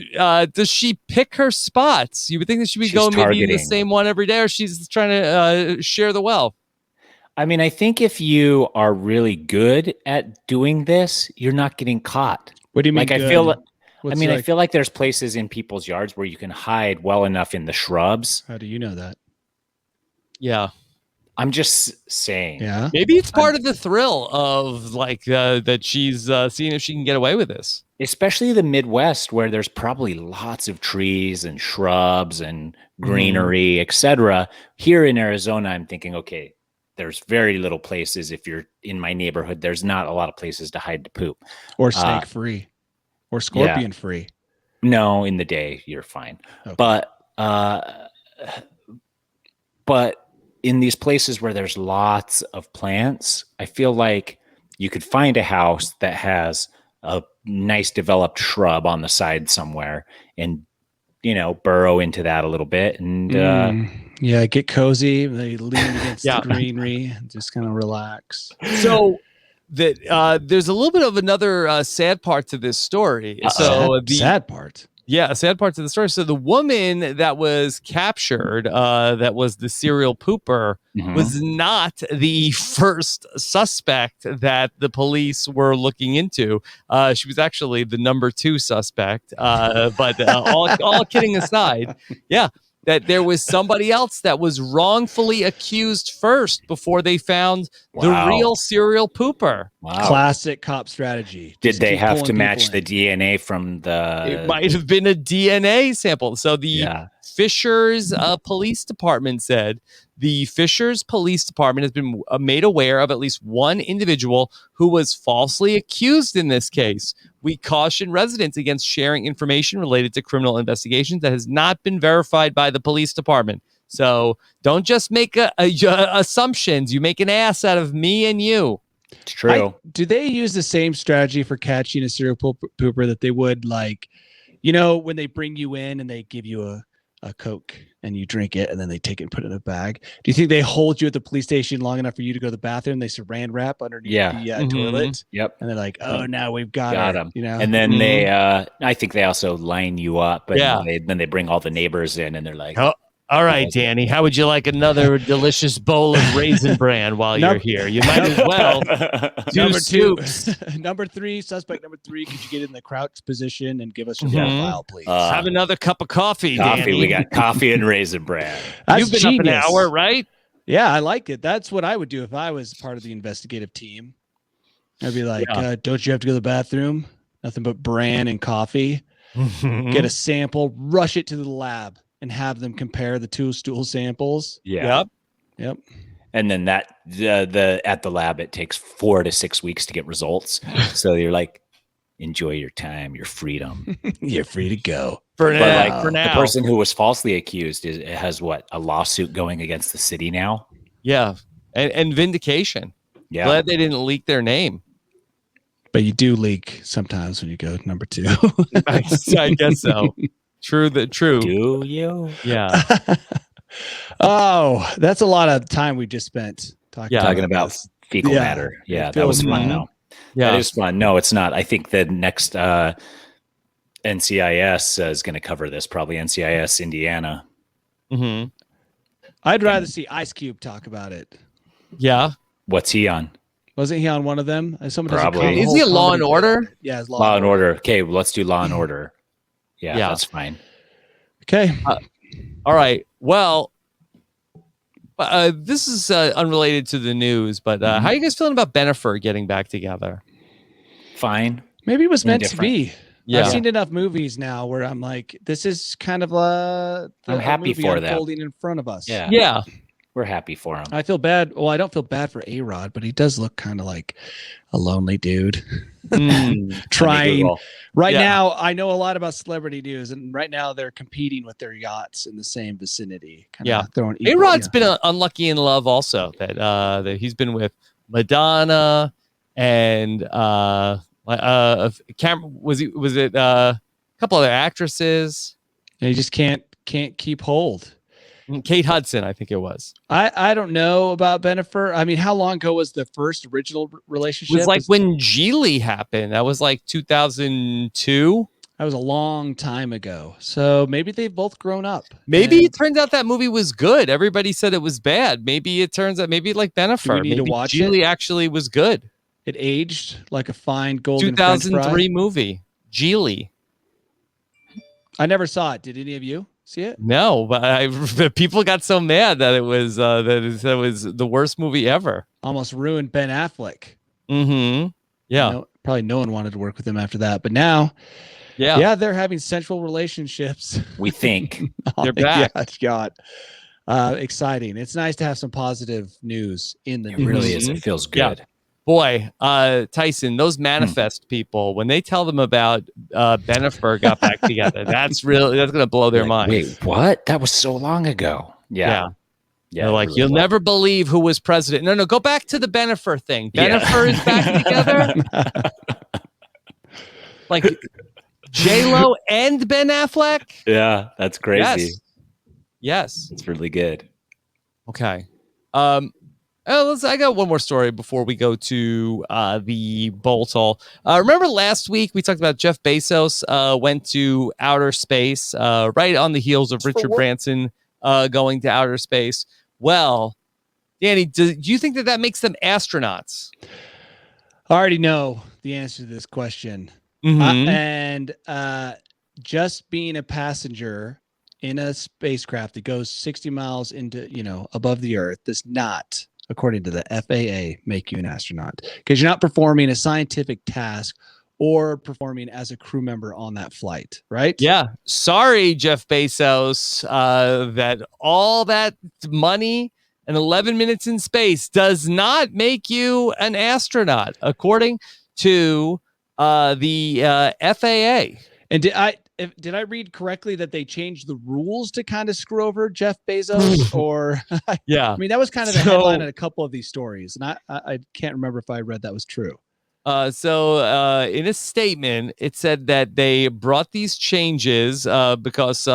does she pick her spots? You would think that she would go maybe the same one every day, or she's trying to share the wealth. I mean, I think if you are really good at doing this, you're not getting caught. What do you mean? Like, I feel like there's places in people's yards where you can hide well enough in the shrubs. How do you know that? Yeah. I'm just saying. Yeah. Maybe it's part of the thrill of like that she's seeing if she can get away with this. Especially the Midwest, where there's probably lots of trees and shrubs and greenery, etc. Here in Arizona, I'm thinking, okay, there's very little places. If you're in my neighborhood, there's not a lot of places to hide to poop. Or snake free. Or scorpion free. No, in the day, you're fine. Okay. But But in these places where there's lots of plants, I feel like you could find a house that has a nice developed shrub on the side somewhere and, burrow into that a little bit. And yeah, get cozy. They lean against the greenery and just kind of relax. So there's a little bit of another sad part to this story. So sad part. Yeah, sad part to the story. So the woman that was captured, that was the serial pooper, was not the first suspect that the police were looking into. She was actually the number 2 suspect. But all kidding aside, that there was somebody else that was wrongfully accused first before they found the real serial pooper. Wow. Classic cop strategy. Did they have to match the DNA from the... It might have been a DNA sample. So the Fishers Police Department said the Fishers Police Department has been made aware of at least one individual who was falsely accused in this case. We caution residents against sharing information related to criminal investigations that has not been verified by the police department. So don't just make assumptions. You make an ass out of me and you. It's true. Do they use the same strategy for catching a serial pooper that they would, like, when they bring you in and they give you a Coke and you drink it and then they take it and put it in a bag? Do you think they hold you at the police station long enough for you to go to the bathroom? They saran wrap underneath the toilet. Yep. And they're like, oh, now we've got them. And then they, I think they also line you up. And then they bring all the neighbors in and they're like, oh. All right, Danny, how would you like another delicious bowl of Raisin Bran while you're here? You might as well do scoops. Number 3, suspect number 3, could you get in the crouch position and give us your file, please? Have another cup of coffee, Danny. We got coffee and Raisin Bran. You've been up an hour, right? Yeah, I like it. That's what I would do if I was part of the investigative team. I'd be like, don't you have to go to the bathroom? Nothing but bran and coffee. Get a sample, rush it to the lab, and have them compare the 2 stool samples. Yeah. Yep. And then that at the lab, it takes 4 to 6 weeks to get results. So you're like, enjoy your time, your freedom. You're free to go. For now. The person who was falsely accused has a lawsuit going against the city now? Yeah. And vindication. Yeah. Glad they didn't leak their name. But you do leak sometimes when you go number 2. I guess so. True. Do you? Yeah. Oh, that's a lot of time we just spent talking about fecal matter. Yeah, that was fun though. Yeah, that is fun. No, it's not. I think the next NCIS is going to cover this. Probably NCIS Indiana. Mm-hmm. I'd rather see Ice Cube talk about it. Yeah. What's he on? Wasn't he on one of them? Probably. Is he a Law and Order? Yeah, it's Law and Order. Okay, well, let's do Law and Order. Yeah, that's fine. Okay. All right. Well, this is unrelated to the news, but how are you guys feeling about Benefer getting back together? Fine. Maybe it was meant to be. Yeah. I've seen enough movies now where I'm like, this is kind of I'm happy for that unfolding in front of us. Yeah. We're happy for him. I feel bad. Well, I don't feel bad for A-Rod, but he does look kind of like a lonely dude. Trying. Right now, I know a lot about celebrity news, and right now they're competing with their yachts in the same vicinity. A-Rod's been unlucky in love also. That he's been with Madonna and was it a couple other actresses? And he just can't keep hold. Kate Hudson, I think it was. I don't know about Benefer. I mean, how long ago was the first original relationship? It was like when Gigli happened. That was like 2002. That was a long time ago. So maybe they've both grown up. Maybe it turns out that movie was good. Everybody said it was bad. Maybe it turns out like Benefer. Do we need to watch Gigli it? Actually was good. It aged like a fine golden 2003 movie. Gigli. I never saw it. Did any of you see it? No, but people got so mad that it was that was the worst movie ever. Almost ruined Ben Affleck. Mm-hmm. Yeah. Probably no one wanted to work with him after that. But now, they're having sensual relationships. We think they're back. Yeah, God. Exciting. It's nice to have some positive news in the news. It really is. It feels good. Yeah. Boy, Tyson, those manifest people, when they tell them about Benefer got back together, that's going to blow their mind. Wait, what? That was so long ago. Yeah. Yeah, They're like, really you'll well. never believe who was president. No, go back to the Benefer thing. Yeah. Benefer is back together. Like J-Lo and Ben Affleck. Yeah, that's crazy. Yes. It's really good. Okay. I got one more story before we go to the Bolt Hall. Remember last week we talked about Jeff Bezos went to outer space right on the heels of Richard Branson going to outer space. Well, Danny, do you think that makes them astronauts? I already know the answer to this question. Mm-hmm. And just being a passenger in a spacecraft that goes 60 miles into, above the Earth does not, according to the FAA, make you an astronaut, because you're not performing a scientific task or performing as a crew member on that flight, right? Yeah. Sorry, Jeff Bezos, that all that money and 11 minutes in space does not make you an astronaut, according to the FAA. And did I read correctly that they changed the rules to kind of screw over Jeff Bezos? Or yeah, I mean, that was kind of the headline in a couple of these stories, and I can't remember if I read that was true. So in a statement, it said that they brought these changes because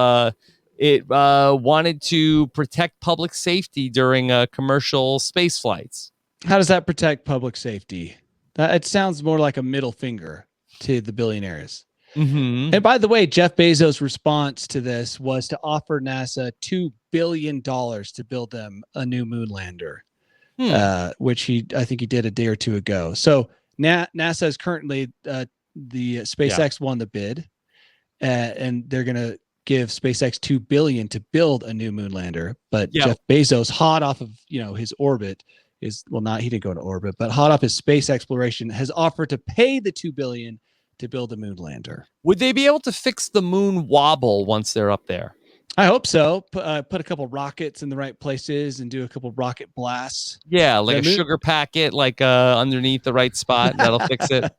it wanted to protect public safety during commercial space flights. How does that protect public safety? It sounds more like a middle finger to the billionaires. Mm-hmm. And by the way, Jeff Bezos' response to this was to offer NASA $2 billion to build them a new moon lander, which I think he did a day or two ago. So NASA is currently the SpaceX won the bid, and they're going to give SpaceX $2 billion to build a new moon lander. But Jeff Bezos, hot off of his orbit, he didn't go to orbit, but hot off his space exploration, has offered to pay the $2 billion to build a moon lander. Would they be able to fix the moon wobble once they're up there? I hope so. Put a couple rockets in the right places and do a couple rocket blasts. Yeah, like a sugar packet, like underneath the right spot. That'll fix it.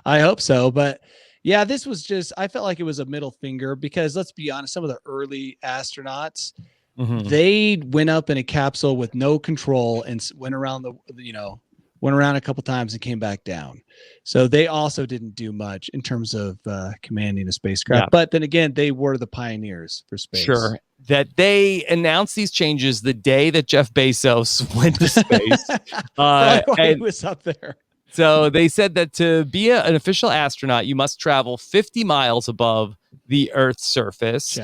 I hope so. But yeah, this was I felt like it was a middle finger because let's be honest, some of the early astronauts, they went up in a capsule with no control and went around went around a couple times and came back down. So they also didn't do much in terms of commanding a spacecraft. Yeah. But then again, they were the pioneers for space. Sure. That they announced these changes the day that Jeff Bezos went to space. And he was up there. So they said that to be an official astronaut, you must travel 50 miles above the Earth's surface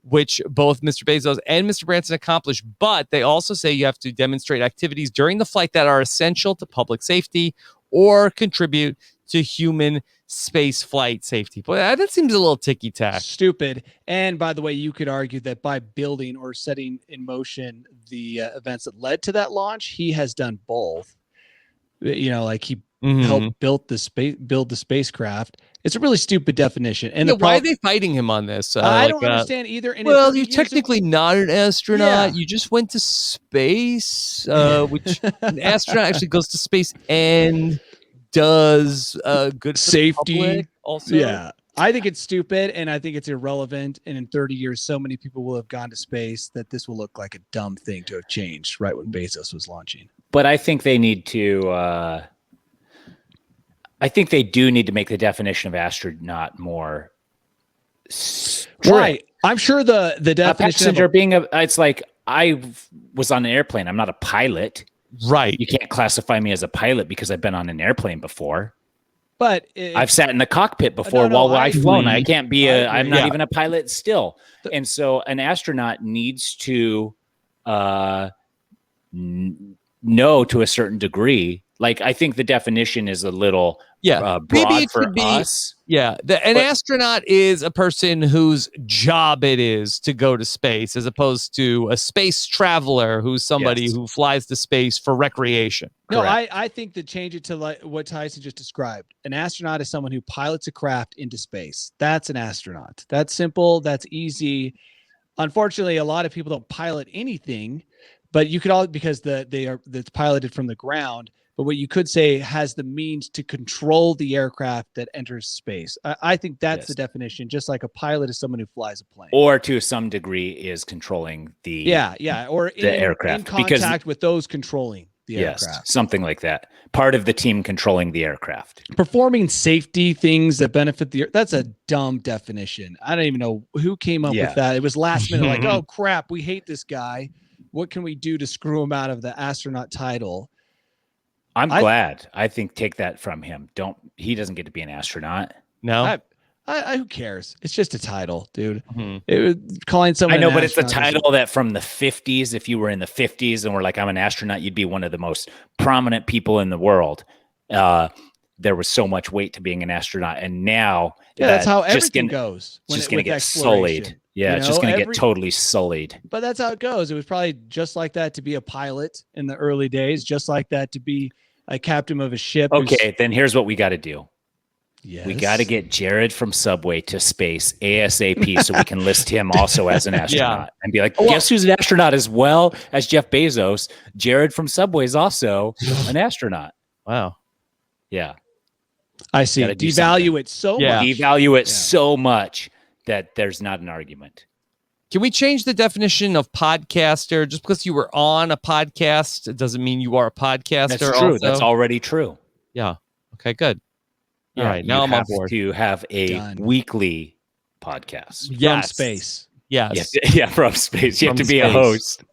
which both Mr. Bezos and Mr. Branson accomplished. But they also say you have to demonstrate activities during the flight that are essential to public safety or contribute to human space flight safety. Boy, that seems a little ticky-tack. Stupid. And by the way, you could argue that by building or setting in motion the events that led to that launch, he has done both. Like he helped build the spacecraft. It's a really stupid definition. And why are they fighting him on this? I don't understand either. And you're technically not an astronaut. Yeah. You just went to space, which an astronaut actually goes to space and does good safety. Also, yeah. I think it's stupid, and I think it's irrelevant. And in 30 years, so many people will have gone to space that this will look like a dumb thing to have changed right when Bezos was launching. But I think they need to. I think they do need to make the definition of astronaut more strict. Right. I'm sure the definition of it's like I was on an airplane. I'm not a pilot. Right. You can't classify me as a pilot because I've been on an airplane before. But I've sat in the cockpit before while I've flown. I can't be I'm not even a pilot still. And so an astronaut needs to know to a certain degree. Like, I think the definition is a little broad for us. Yeah. An astronaut is a person whose job it is to go to space, as opposed to a space traveler who's somebody who flies to space for recreation. No, I think to change it to like what Tyson just described. An astronaut is someone who pilots a craft into space. That's an astronaut. That's simple. That's easy. Unfortunately, a lot of people don't pilot anything, but you could all, because that's piloted from the ground. but what you could say has the means to control the aircraft that enters space. I think that's the definition. Just like a pilot is someone who flies a plane, or to some degree is controlling the or the aircraft, in contact with those controlling the aircraft, something like that. Part of the team controlling the aircraft, performing safety things that benefit the. That's a dumb definition. I don't even know who came up with that. It was last minute, like, oh crap, we hate this guy. What can we do to screw him out of the astronaut title? I'm glad. I think take that from him. He doesn't get to be an astronaut. No. Who cares? It's just a title, dude. It was calling someone. I know, but it's a title that from the 50s. If you were in the 50s and were like, I'm an astronaut, you'd be one of the most prominent people in the world. There was so much weight to being an astronaut, and now that's how everything goes. It's just going to get sullied. Yeah, it's just going to get totally sullied. But that's how it goes. It was probably just like that to be a pilot in the early days, just like that to be a captain of a ship. Okay, then here's what we got to do. Yes. We got to get Jared from Subway to space ASAP so we can list him also as an astronaut and be like, guess who's an astronaut as well as Jeff Bezos? Jared from Subway is also an astronaut. Wow. Yeah. I see. Devalue it so much. Devalue it so much that there's not an argument. Can we change the definition of podcaster? Just because you were on a podcast, it doesn't mean you are a podcaster. That's true. Also. That's already true. Yeah. Okay, good. All right, now I'm on board. To have a weekly podcast from space. Yes. Yeah, from space. You have to be a host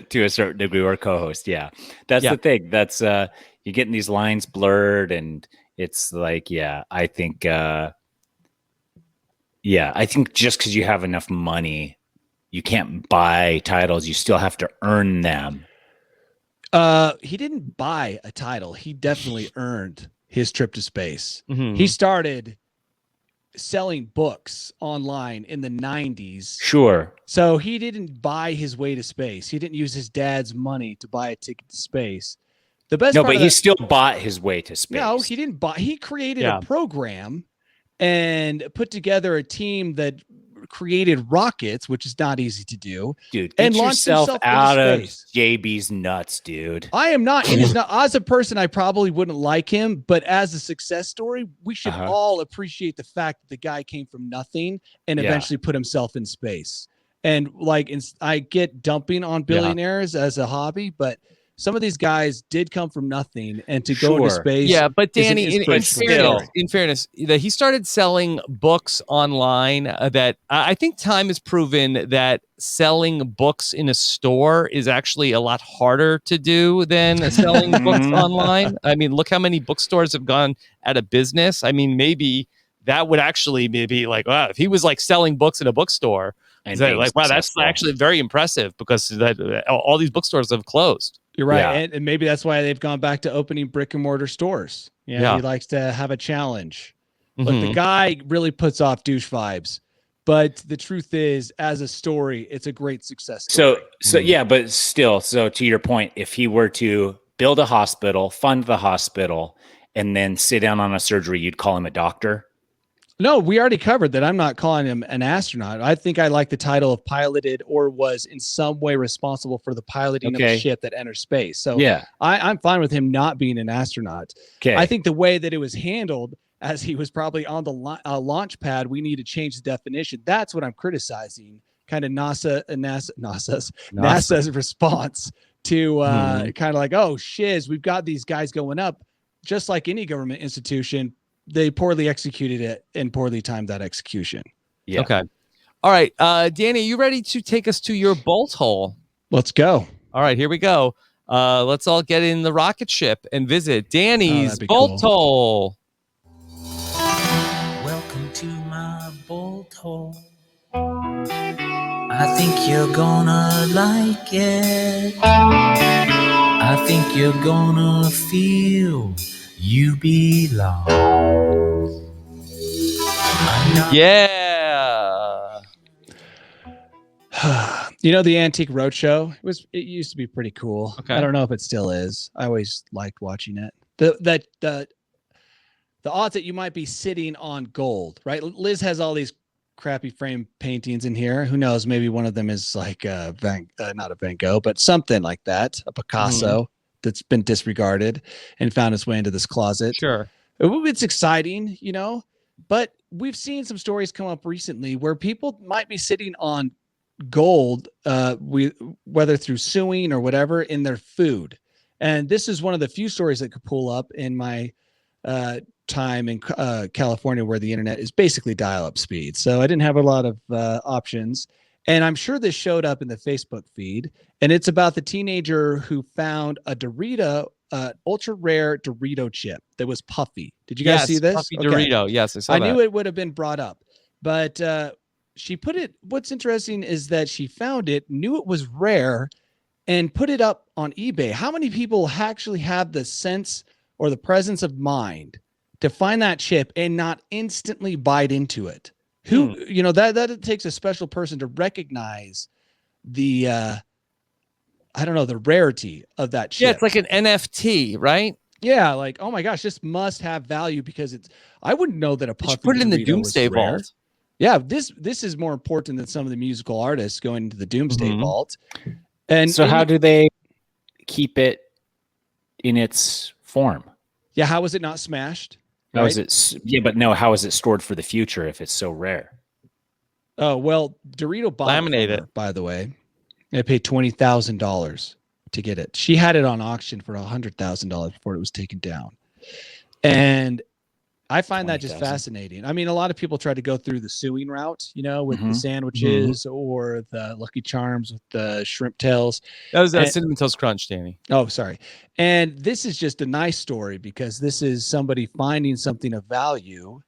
to a certain degree, or co-host. Yeah, that's the thing. That's you're getting these lines blurred, and it's like, I think just because you have enough money, you can't buy titles. You still have to earn them. He didn't buy a title. He definitely earned his trip to space. He started selling books online in the 90s. Sure. So he didn't buy his way to space. He didn't use his dad's money to buy a ticket to space. The best but he still bought his way to space. No, he didn't buy. He created a program and put together a team that created rockets, which is not easy to do. Dude, get yourself out of JB's nuts, dude. I am not. It is not. As a person, I probably wouldn't like him, but as a success story, we should all appreciate the fact that the guy came from nothing and eventually put himself in space. And I get dumping on billionaires as a hobby, but some of these guys did come from nothing, and to go into space. Yeah, but Danny, in fairness, he started selling books online. That I think time has proven that selling books in a store is actually a lot harder to do than selling books online. I mean, look how many bookstores have gone out of business. I mean, maybe that would actually maybe like, wow, if he was like selling books in a bookstore, like, wow, that's actually very impressive because all these bookstores have closed. You're right. And maybe that's why they've gone back to opening brick and mortar stores. He likes to have a challenge. But the guy really puts off douche vibes. But the truth is, as a story, it's a great success story. But still, so to your point, if he were to build a hospital, fund the hospital, and then sit down on a surgery, you'd call him a doctor? No, we already covered that. I'm not calling him an astronaut. I think I like the title of piloted or was in some way responsible for the piloting of a ship that enters space. So I'm fine with him not being an astronaut. Okay. I think the way that it was handled, as he was probably on the launch pad, we need to change the definition. That's what I'm criticizing. Kind of NASA's response to kind of like, oh, shiz, we've got these guys going up. Just like any government institution, they poorly executed it and poorly timed that execution. Yeah. Okay. All right. Danny, are you ready to take us to your bolt hole? Let's go. All right, here we go. Let's all get in the rocket ship and visit Danny's bolt hole. Welcome to my bolt hole. I think you're gonna like it. I think you're gonna feel you belong. Yeah. The Antique Roadshow, it used to be pretty cool. Okay. I don't know if it still is. I always liked watching it. The odds that you might be sitting on gold, right? Liz has all these crappy frame paintings in here. Who knows? Maybe one of them is like not a Van Gogh, but something like that, a Picasso. that's been disregarded and found its way into this closet. Sure. It's exciting, but we've seen some stories come up recently where people might be sitting on gold, whether through suing or whatever, in their food. And this is one of the few stories that could pull up in my time in California, where the internet is basically dial-up speed. So I didn't have a lot of options. And I'm sure this showed up in the Facebook feed. And it's about the teenager who found a Dorito, ultra rare Dorito chip that was puffy. Did you guys see this? Puffy Dorito. Yes, I saw I that. knew it would have been brought up. But she put it, what's interesting is that she found it, knew it was rare, and put it up on eBay. How many people actually have the sense or the presence of mind to find that chip and not instantly bite into it? Who, that it takes a special person to recognize the, the rarity of that chip. Yeah, it's like an NFT, right? Yeah, like, oh my gosh, this must have value because I wouldn't know that a puffy put it in the Dorito doomsday was rare. vault. Yeah, this is more important than some of the musical artists going into the doomsday vault. And so how do they keep it in its form? Yeah, how was it not smashed? How is it? Yeah, but no. How is it stored for the future if it's so rare? Oh well, Dorito bought laminate by the way. They paid $20,000 to get it. She had it on auction for $100,000 before it was taken down. And I find that just fascinating. I mean, a lot of people try to go through the suing route, with the sandwiches or the Lucky Charms with the shrimp tails. That was Cinnamon Toast Crunch, Danny. Oh, sorry. And this is just a nice story because this is somebody finding something of value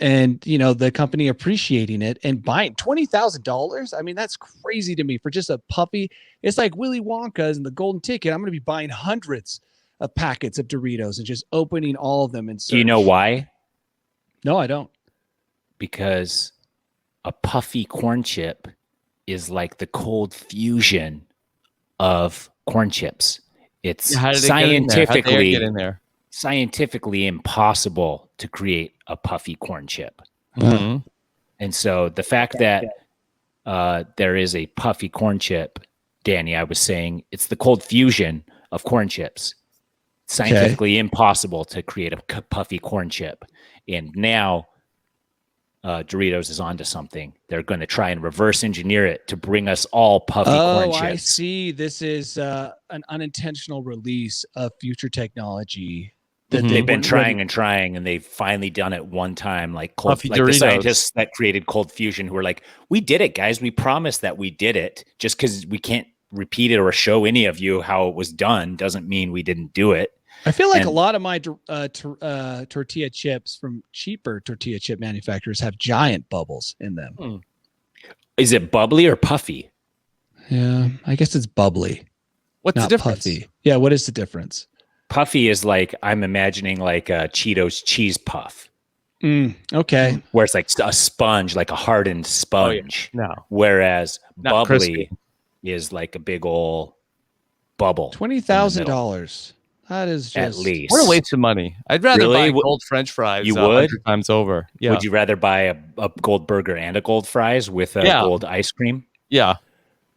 and, the company appreciating it and buying $20,000. I mean, that's crazy to me for just a puppy. It's like Willy Wonka's and the Golden Ticket. I'm going to be buying hundreds of packets of Doritos and just opening all of them. And do you know why? No, I don't. Because a puffy corn chip is like the cold fusion of corn chips. It's scientifically impossible to create a puffy corn chip. And so the fact that there is a puffy corn chip, Danny, I was saying it's the cold fusion of corn chips. Scientifically impossible to create a puffy corn chip. And now Doritos is onto something. They're going to try and reverse engineer it to bring us all puffy corn chips. I see. This is an unintentional release of future technology. That they've been trying and trying, and they've finally done it one time. Like the scientists that created cold fusion who were like, we did it, guys. We promised that we did it. Just because we can't repeat it or show any of you how it was done doesn't mean we didn't do it. I feel like a lot of my tortilla chips from cheaper tortilla chip manufacturers have giant bubbles in them. Is it bubbly or puffy? Yeah, I guess it's bubbly. What's the difference? Puffy. Yeah, what is the difference? Puffy is like, I'm imagining like a Cheetos cheese puff. Okay. Where it's like a sponge, like a hardened sponge. Oh, yeah. No. Whereas Not bubbly crispy. is like a big old bubble. $20,000. That is just at least. What a waste of money. I'd rather buy gold French fries. You would? 100 times over. Yeah. Would you rather buy a gold burger and a gold fries with a gold ice cream? Yeah.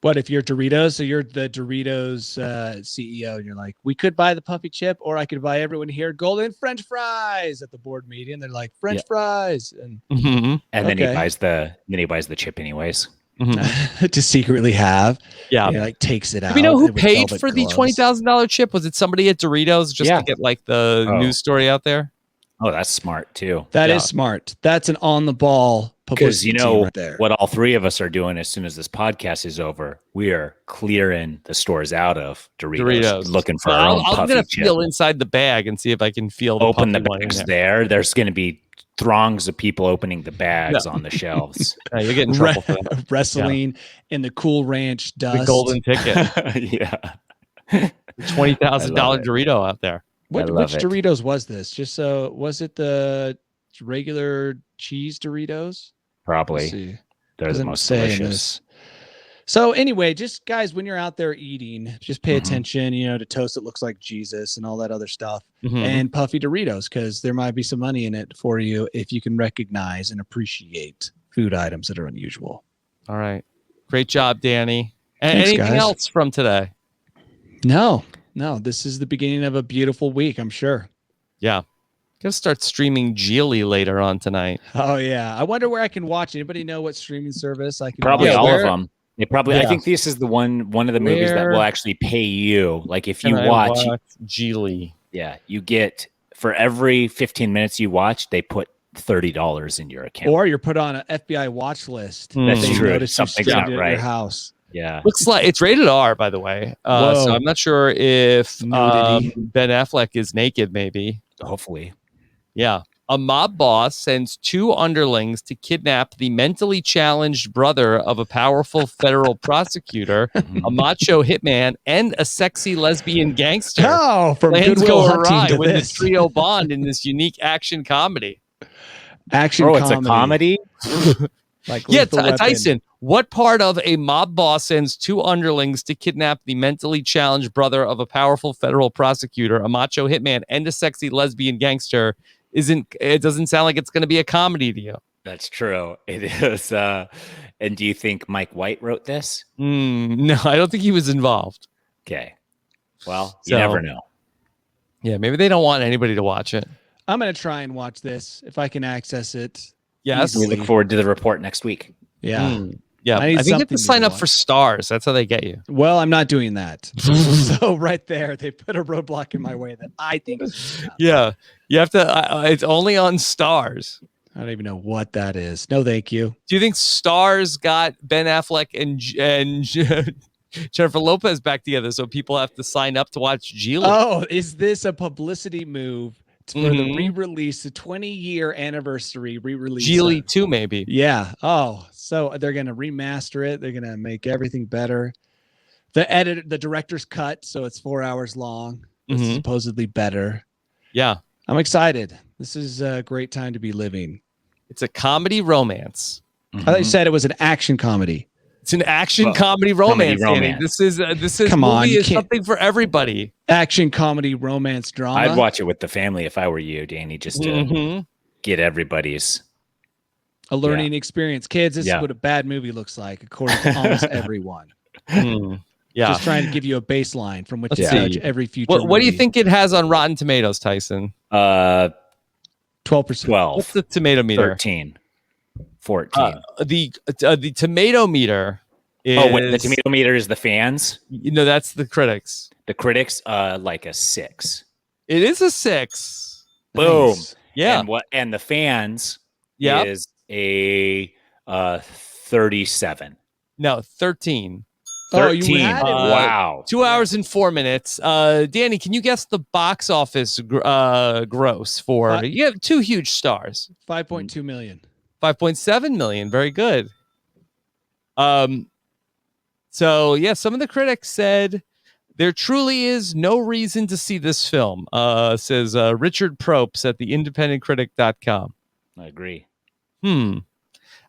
What if you're Doritos? So you're the Doritos CEO, and you're like, we could buy the puffy chip, or I could buy everyone here golden French fries at the board meeting. They're like French fries, and then he buys the chip anyways. To secretly have. Yeah. Like takes it out. Do we know who paid for the $20,000 chip? Was it somebody at Doritos just to get like the news story out there? Oh, that's smart too. That is smart. That's an on the ball because right there. What all three of us are doing as soon as this podcast is over, we are clearing the stores out of Doritos. Looking for our own puffy I'm gonna chip. feel inside the bag and see if I can feel open the bags there. There's going to be throngs of people opening the bags on the shelves. You're getting in trouble for that. Wrestling in the Cool Ranch dust. The golden ticket. $20,000 Dorito out there. Which Doritos was this? Just was it the regular cheese Doritos? Probably. They're the most delicious. So anyway, just guys, when you're out there eating, just pay attention, to toast that looks like Jesus and all that other stuff, and puffy Doritos, because there might be some money in it for you if you can recognize and appreciate food items that are unusual. All right. Great job, Danny. Thanks, anything else from today? No. No, this is the beginning of a beautiful week, I'm sure. Yeah. Gonna start streaming Gigli later on tonight. Oh yeah. I wonder where I can watch. Anybody know what streaming service I can Probably watch? all of them. They probably. Yeah. I think this is the one of the movies that will Where actually pay you. Like if you Can I watch, Gigli. yeah, you get for every 15 minutes you watch, they put $30 in your account. Or you're put on an FBI watch list. That's They true. notice you Something's streamed not it at right. your house. Yeah. Looks like it's rated R, by the way. So I'm not sure if Nudity. Ben Affleck is naked, maybe. Hopefully. Yeah. A mob boss sends 2 underlings to kidnap the mentally challenged brother of a powerful federal prosecutor, a macho hitman, and a sexy lesbian gangster. Oh, from Plans Goodwill go Hunting awry to when this. the trio bond in this unique action comedy. Action Oh, it's a comedy? Like Yeah, Lethal Weapon. Tyson, what part of a mob boss sends 2 underlings to kidnap the mentally challenged brother of a powerful federal prosecutor, a macho hitman, and a sexy lesbian gangster it doesn't sound like it's going to be a comedy to you? That's true. It is. And do you think Mike White wrote this? No, I don't think he was involved. Okay. Well, So- you never know. Yeah, maybe they don't want anybody to watch it. I'm going to try and watch this if I can access it. Yes. We look forward to the report next week. Yeah. Yeah, I need I think you have something to to sign up watch. for stars. That's how they get you. Well, I'm not doing that. So right there, they put a roadblock in my way that I think is. Yeah, you have to. It's only on Stars. I don't even know what that is. No, thank you. Do you think Stars got Ben Affleck and Jennifer Lopez back together, so people have to sign up to watch Gigli? Oh, is this a publicity move for the re-release, the 20-year anniversary re-release? Gigli 2, maybe. Yeah. Oh, so they're going to remaster it. They're going to make everything better. The director's cut, so it's 4 hours long. It's supposedly better. Yeah. I'm excited. This is a great time to be living. It's a comedy romance. I thought you said it was an action comedy. It's an action comedy romance. Danny. This is Come on, movie you is can't- something for everybody. Action comedy romance drama. I'd watch it with the family if I were you, Danny, just to get everybody's. A learning experience. Kids, this is what a bad movie looks like, according to almost everyone. Yeah. Just trying to give you a baseline from which to Let's judge see. every future What do you movie. think it has on Rotten Tomatoes, Tyson? 12%. 12. What's the tomato meter? 13. 14. The tomato meter is... Oh, wait, the tomato meter is the fans? That's the critics. The critics, like a 6. It is a 6. Boom. Nice. Yeah. And the fans Yep. is a 37. No, 13. Oh, you 13. had it. Wow. 2 hours and 4 minutes. Danny, can you guess the box office gross for... You have 2 huge stars. 5.2 million. 5.7 million. Very good. So yeah, some of the critics said there truly is no reason to see this film, says Richard Propes at theindependentcritic.com. I agree. Michael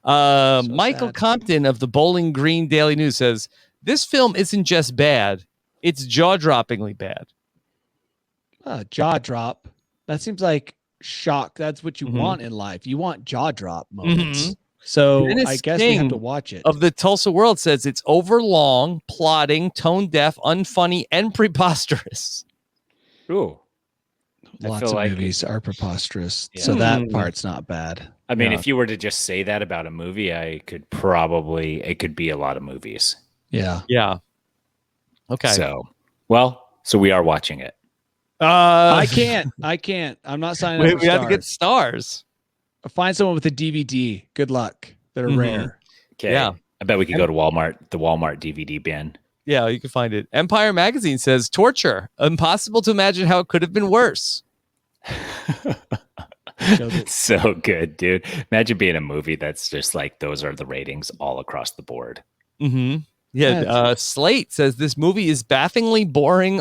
sad. Compton of the Bowling Green Daily News says this film isn't just bad, it's jaw-droppingly bad. Jaw drop. That seems like shock. That's what you want in life. You want jaw drop moments. So Dennis I guess we have King to watch it. Of the Tulsa World says it's overlong, plotting, tone deaf, unfunny, and preposterous. Ooh. Lots of movies are preposterous. Yeah. So that part's not bad. I mean, Yeah. if you were to just say that about a movie, it could be a lot of movies. Yeah. Yeah. Okay. So we are watching it. I can't. I'm not signing up for we have to get stars. stars. Find someone with a DVD. Good luck. That are rare. Okay. Yeah. I bet we could go to Walmart, the Walmart DVD bin. Yeah, you can find it. Empire Magazine says torture. Impossible to imagine how it could have been worse. So good, dude. Imagine being a movie that's just like those are the ratings all across the board. Mm-hmm. Yeah, Slate says this movie is bafflingly boring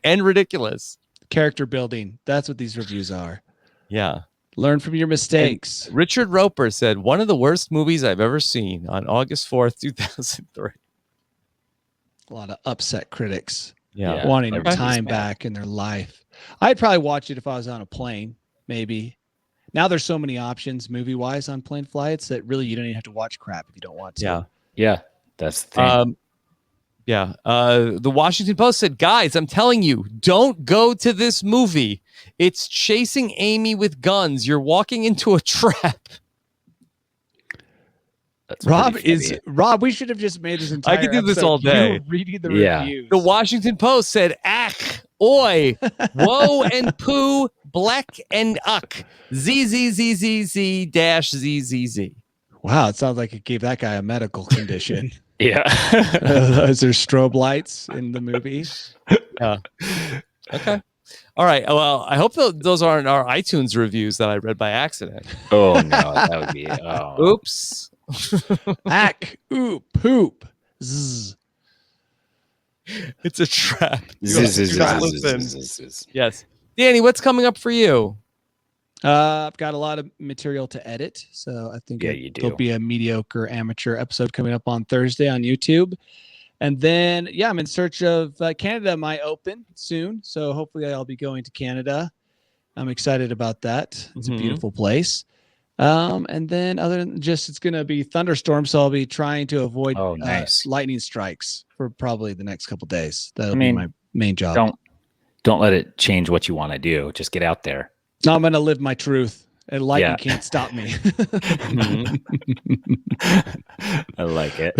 and ridiculous. Character building. That's what these reviews are. Yeah. Learn from your mistakes. And Richard Roper said, one of the worst movies I've ever seen on August 4th, 2003. A lot of upset critics. Yeah. Wanting their Everybody's time mad. back in their life. I'd probably watch it if I was on a plane, maybe. Now there's so many options movie-wise on plane flights that really you don't even have to watch crap if you don't want to. Yeah. Yeah, that's the thing. Yeah. The Washington Post said, guys, I'm telling you, don't go to this movie. It's chasing Amy with guns. You're walking into a trap. That's Rob pretty funny. Rob. We should have just made this entire. I could do this episode all day. you reading the Yeah. reviews. The Washington Post said, ack, oi, whoa and poo, black and uck, ZZZZZ dash ZZZ. Wow, it sounds like it gave that guy a medical condition. Yeah. Is there strobe lights in the movie? Okay. All right. Well, I hope those aren't our iTunes reviews that I read by accident. Oh no, that would be. Oh. Oops. Ack, oop, poop, zzz. It's a trap. Zzz. Yes. Danny, what's coming up for you? I've got a lot of material to edit, so I think you do. there'll be a mediocre amateur episode coming up on Thursday on YouTube. And then, I'm in search of Canada might open soon, so hopefully I'll be going to Canada. I'm excited about that. It's a beautiful place. And then other than just, it's going to be thunderstorms, so I'll be trying to avoid lightning strikes for probably the next couple days. That'll be my main job. Don't let it change what you want to do. Just get out there. No, I'm going to live my truth, and lightning can't stop me. I like it.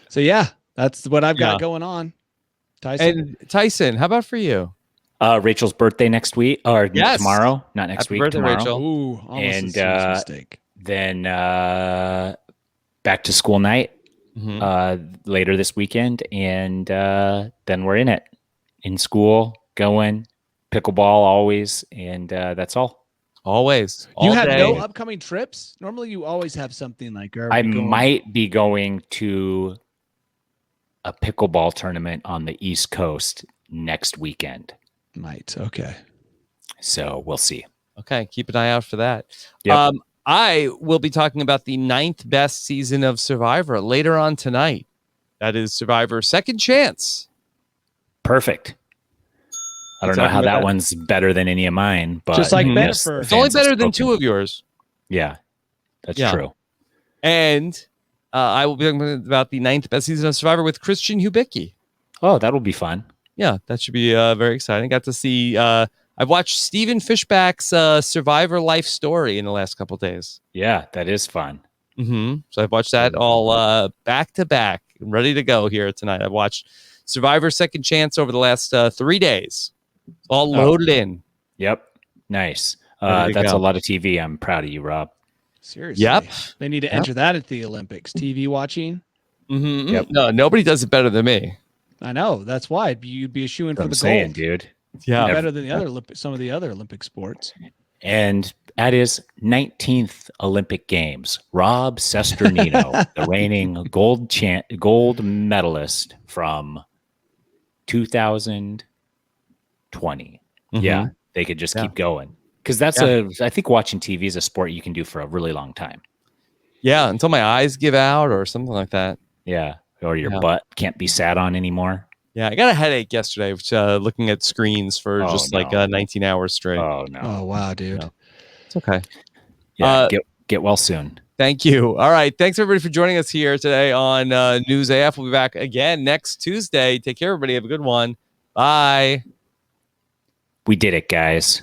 So that's what I've got going on. Tyson. And Tyson, how about for you? Rachel's birthday next week, or tomorrow, not next week. Birthday, tomorrow. Rachel. Ooh, almost a mistake. Then back to school night later this weekend, and then we're in school, going pickleball always, and that's all. Always. You have day. no upcoming trips? Normally you always have something like I might be going to a pickleball tournament on the East Coast next weekend. Okay. So we'll see. Okay, keep an eye out for that. Yep. I will be talking about the 9th best season of Survivor later on tonight. That is Survivor Second Chance. Perfect. I don't know how that one's better than any of mine, but just like Benefer. It's only better than 2 of yours. Yeah, that's true. And I will be talking about the 9th best season of Survivor with Christian Hubicki. Oh, that'll be fun. Yeah, that should be very exciting. Got to see, I've watched Stephen Fishback's Survivor life story in the last couple of days. Yeah, that is fun. So I've watched that all back to back, ready to go here tonight. I've watched Survivor Second Chance over the last 3 days. All loaded in. Yep. Nice. That's a lot of TV. I'm proud of you, Rob. Seriously. Yep. They need to enter that at the Olympics. TV watching. Yep. No, nobody does it better than me. I know. That's why you'd be a shoo-in for the gold, dude. Yeah. Better than some of the other Olympic sports. And at his 19th Olympic Games, Rob Sesternino, the reigning gold medalist from 2020. Yeah, they could just keep going. Because I think watching TV is a sport you can do for a really long time. Yeah, until my eyes give out or something like that. Yeah, or your butt can't be sat on anymore. Yeah, I got a headache yesterday, which, looking at screens for 19 hours straight. Oh, no. Oh, wow, dude. No. It's okay. Yeah, get well soon. Thank you. All right. Thanks, everybody, for joining us here today on News AF. We'll be back again next Tuesday. Take care, everybody. Have a good one. Bye. We did it, guys.